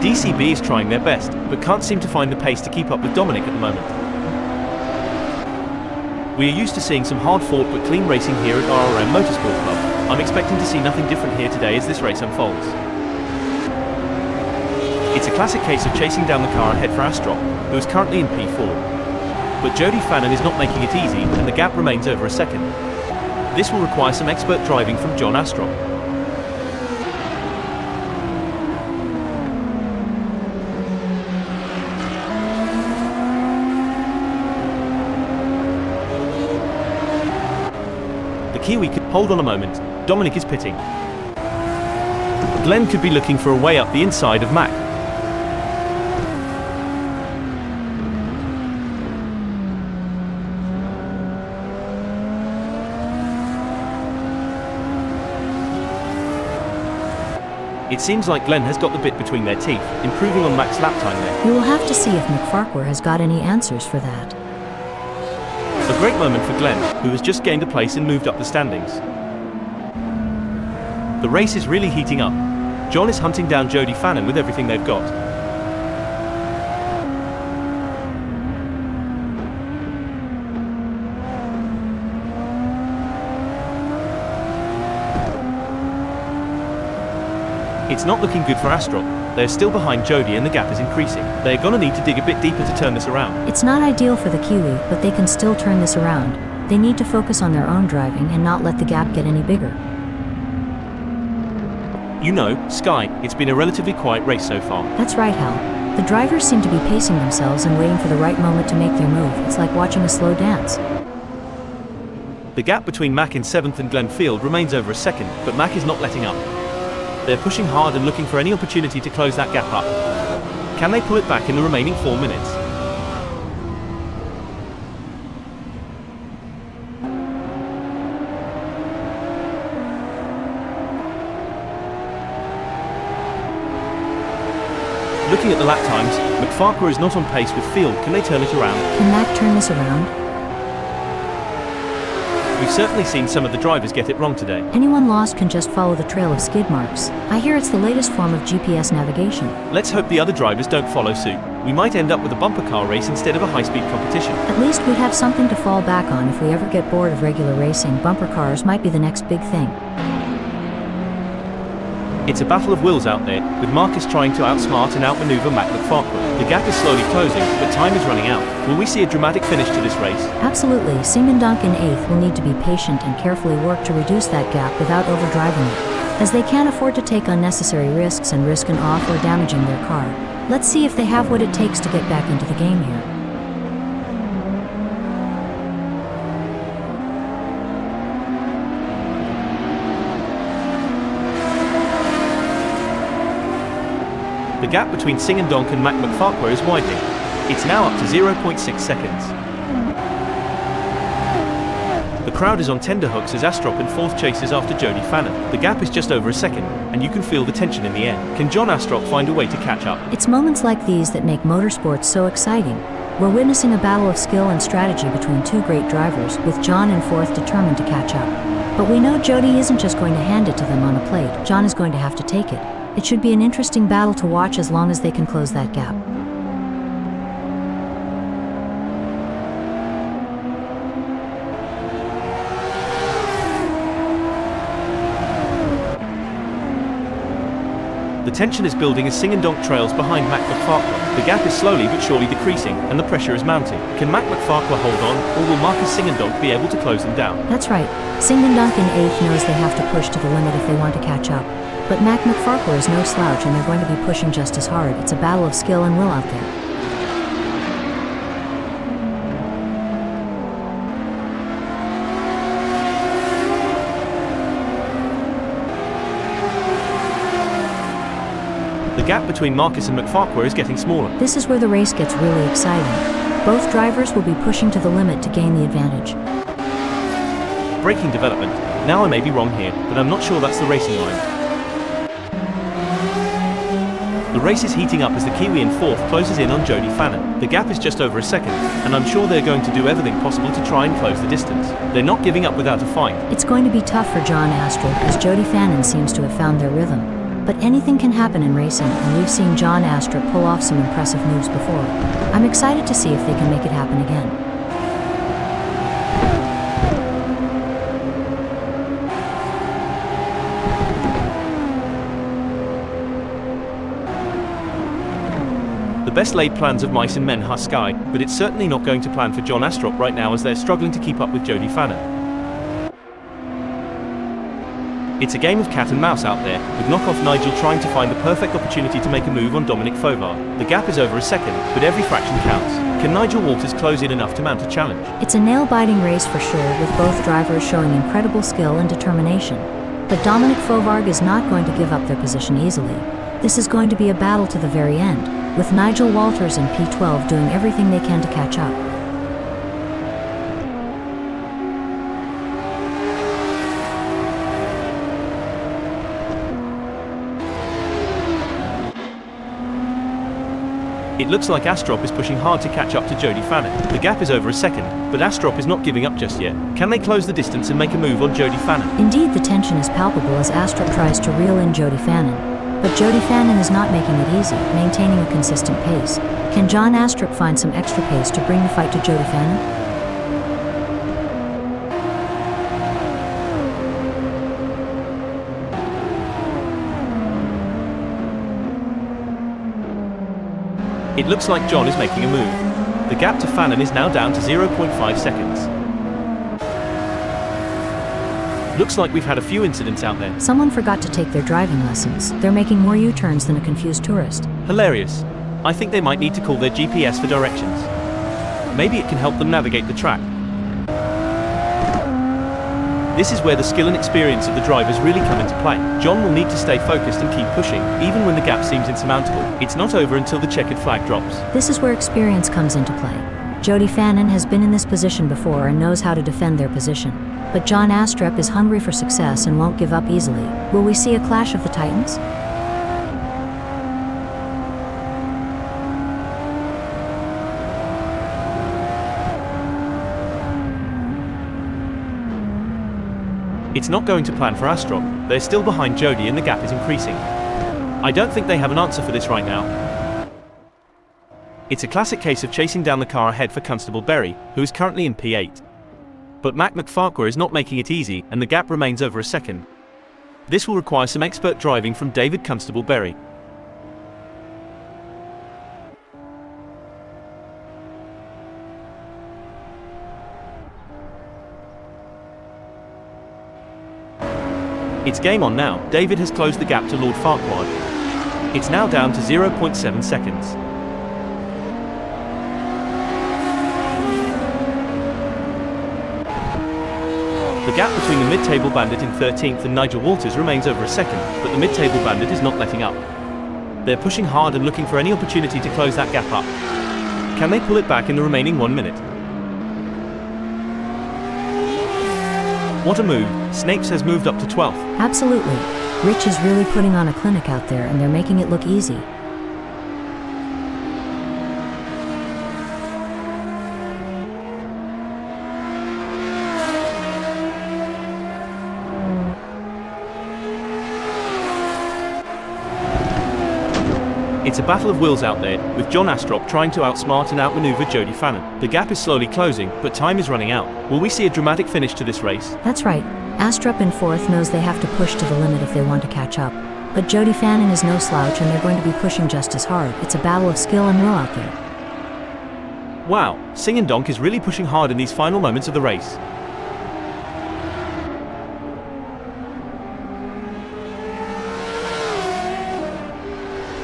DCB is trying their best, but can't seem to find the pace to keep up with Dominic at the moment. We are used to seeing some hard-fought but clean racing here at RRM Motorsport Club. I'm expecting to see nothing different here today as this race unfolds. It's a classic case of chasing down the car ahead for Astrop, who is currently in P4. But Jody Fannin is not making it easy, and the gap remains over a second. This will require some expert driving from John Astrop. Kiwi could hold on a moment. Dominic is pitting. Glenn could be looking for a way up the inside of Mac. It seems like Glenn has got the bit between their teeth, improving on Mac's lap time there. We will have to see if McFarquhar has got any answers for that. A great moment for Glenn, who has just gained a place and moved up the standings. The race is really heating up. John is hunting down Jody Fannin with everything they've got. It's not looking good for Astrop. They're still behind Jody and the gap is increasing. They're gonna need to dig a bit deeper to turn this around. It's not ideal for the Kiwi, but they can still turn this around. They need to focus on their own driving and not let the gap get any bigger. You know, Sky, it's been a relatively quiet race so far. That's right, Hal. The drivers seem to be pacing themselves and waiting for the right moment to make their move. It's like watching a slow dance. The gap between Mac in 7th and Glenn Field remains over a second, but Mac is not letting up. They're pushing hard and looking for any opportunity to close that gap up. Can they pull it back in the remaining 4 minutes? Looking at the lap times, McFarquhar is not on pace with Field. Can they turn it around? Can Mac turn this around? We've certainly seen some of the drivers get it wrong today. Anyone lost can just follow the trail of skid marks. I hear it's the latest form of GPS navigation. Let's hope the other drivers don't follow suit. We might end up with a bumper car race instead of a high-speed competition. At least we'd have something to fall back on if we ever get bored of regular racing. Bumper cars might be the next big thing. It's a battle of wills out there, with Marcus trying to outsmart and outmaneuver Mac McFarquhar. The gap is slowly closing, but time is running out. Will we see a dramatic finish to this race? Absolutely. Singh and Donk in 8th will need to be patient and carefully work to reduce that gap without overdriving it, as they can't afford to take unnecessary risks and risk an off or damaging their car. Let's see if they have what it takes to get back into the game here. The gap between Sing and Donk and Mac McFarquhar is widening. It's now up to 0.6 seconds. The crowd is on tenterhooks as Astrop in fourth chases after Jody Fannin. The gap is just over a second, and you can feel the tension in the air. Can John Astrop find a way to catch up? It's moments like these that make motorsports so exciting. We're witnessing a battle of skill and strategy between two great drivers, with John in fourth determined to catch up. But we know Jody isn't just going to hand it to them on a plate. John is going to have to take it. It should be an interesting battle to watch as long as they can close that gap. The tension is building as Sing and Donk trails behind Mac McFarquhar. The gap is slowly but surely decreasing, and the pressure is mounting. Can Mac McFarquhar hold on, or will Marcus Sing and Donk be able to close them down? That's right. Sing and Donk in eighth knows they have to push to the limit if they want to catch up. But Mac McFarquhar is no slouch, and they're going to be pushing just as hard. It's a battle of skill and will out there. The gap between Marcus and McFarquhar is getting smaller. This is where the race gets really exciting. Both drivers will be pushing to the limit to gain the advantage. Braking development. Now I may be wrong here, but I'm not sure that's the racing line. The race is heating up as the Kiwi in fourth closes in on Jody Fannin. The gap is just over a second, and I'm sure they're going to do everything possible to try and close the distance. They're not giving up without a fight. It's going to be tough for John Astrop as Jody Fannin seems to have found their rhythm. But anything can happen in racing, and we've seen John Astrop pull off some impressive moves before. I'm excited to see if they can make it happen again. The best laid plans of mice and men are sky, but it's certainly not going to plan for John Astrop right now as they're struggling to keep up with Jody Fannin. It's a game of cat and mouse out there, with knockoff Nigel trying to find the perfect opportunity to make a move on Dominic Fovar. The gap is over a second, but every fraction counts. Can Nigel Walters close in enough to mount a challenge? It's a nail-biting race for sure, with both drivers showing incredible skill and determination. But Dominic Fovar is not going to give up their position easily. This is going to be a battle to the very end, with Nigel Walters and P12 doing everything they can to catch up. It looks like Astrop is pushing hard to catch up to Jody Fannin. The gap is over a second, but Astrop is not giving up just yet. Can they close the distance and make a move on Jody Fannin? Indeed, the tension is palpable as Astrop tries to reel in Jody Fannin. But Jody Fannin is not making it easy, maintaining a consistent pace. Can John Astrop find some extra pace to bring the fight to Jody Fannin? It looks like John is making a move. The gap to Fannin is now down to 0.5 seconds. Looks like we've had a few incidents out there. Someone forgot to take their driving lessons. They're making more U-turns than a confused tourist. Hilarious. I think they might need to call their GPS for directions. Maybe it can help them navigate the track. This is where the skill and experience of the drivers really come into play. John will need to stay focused and keep pushing, even when the gap seems insurmountable. It's not over until the checkered flag drops. This is where experience comes into play. Jody Fannin has been in this position before and knows how to defend their position. But John Astrop is hungry for success and won't give up easily. Will we see a clash of the Titans? It's not going to plan for Astrop. They're still behind Jody and the gap is increasing. I don't think they have an answer for this right now. It's a classic case of chasing down the car ahead for Constable Berry, who is currently in P8. But Mac McFarquhar is not making it easy, and the gap remains over a second. This will require some expert driving from David Constable Berry. It's game on now. David has closed the gap to Lord Farquhar. It's now down to 0.7 seconds. The gap between the mid-table bandit in 13th and Nigel Walters remains over a second, but the mid-table bandit is not letting up. They're pushing hard and looking for any opportunity to close that gap up. Can they pull it back in the remaining 1 minute? What a move. Snapes has moved up to 12th. Absolutely. Rich is really putting on a clinic out there, and they're making it look easy. It's a battle of wills out there, with John Astrop trying to outsmart and outmaneuver Jody Fannin. The gap is slowly closing, but time is running out. Will we see a dramatic finish to this race? That's right. Astrup in fourth knows they have to push to the limit if they want to catch up. But Jody Fannin is no slouch, and they're going to be pushing just as hard. It's a battle of skill and will out there. Wow, Sing and Donk is really pushing hard in these final moments of the race.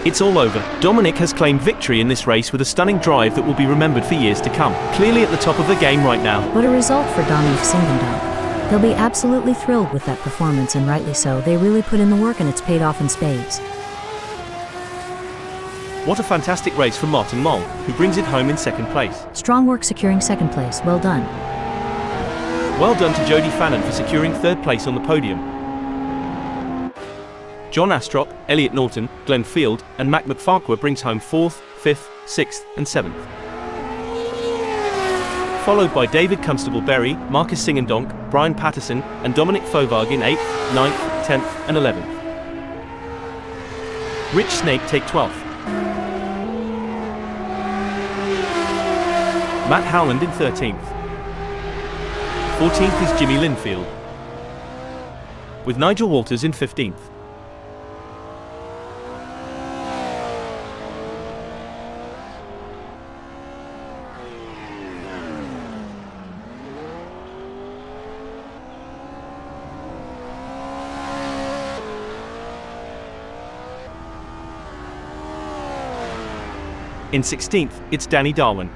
It's all over. Dominic has claimed victory in this race with a stunning drive that will be remembered for years to come. Clearly at the top of the game right now. What a result for Dominic Singendonk. They'll be absolutely thrilled with that performance, and rightly so. They really put in the work and it's paid off in spades. What a fantastic race for Martin Mong, who brings it home in second place. Strong work securing second place. Well done. Well done to Jody Fannin for securing third place on the podium. John Astrop, Elliot Norton, Glenn Field, and Mac McFarquhar brings home 4th, 5th, 6th, and 7th. Followed by David Constable-Berry, Marcus Singendonk, Brian Patterson, and Dominic Fovag in 8th, 9th, 10th, and 11th. Rich Snake take 12th. Matt Howland in 13th. 14th is Jimmy Linfield, with Nigel Walters in 15th. In 16th, it's Danny Darwin.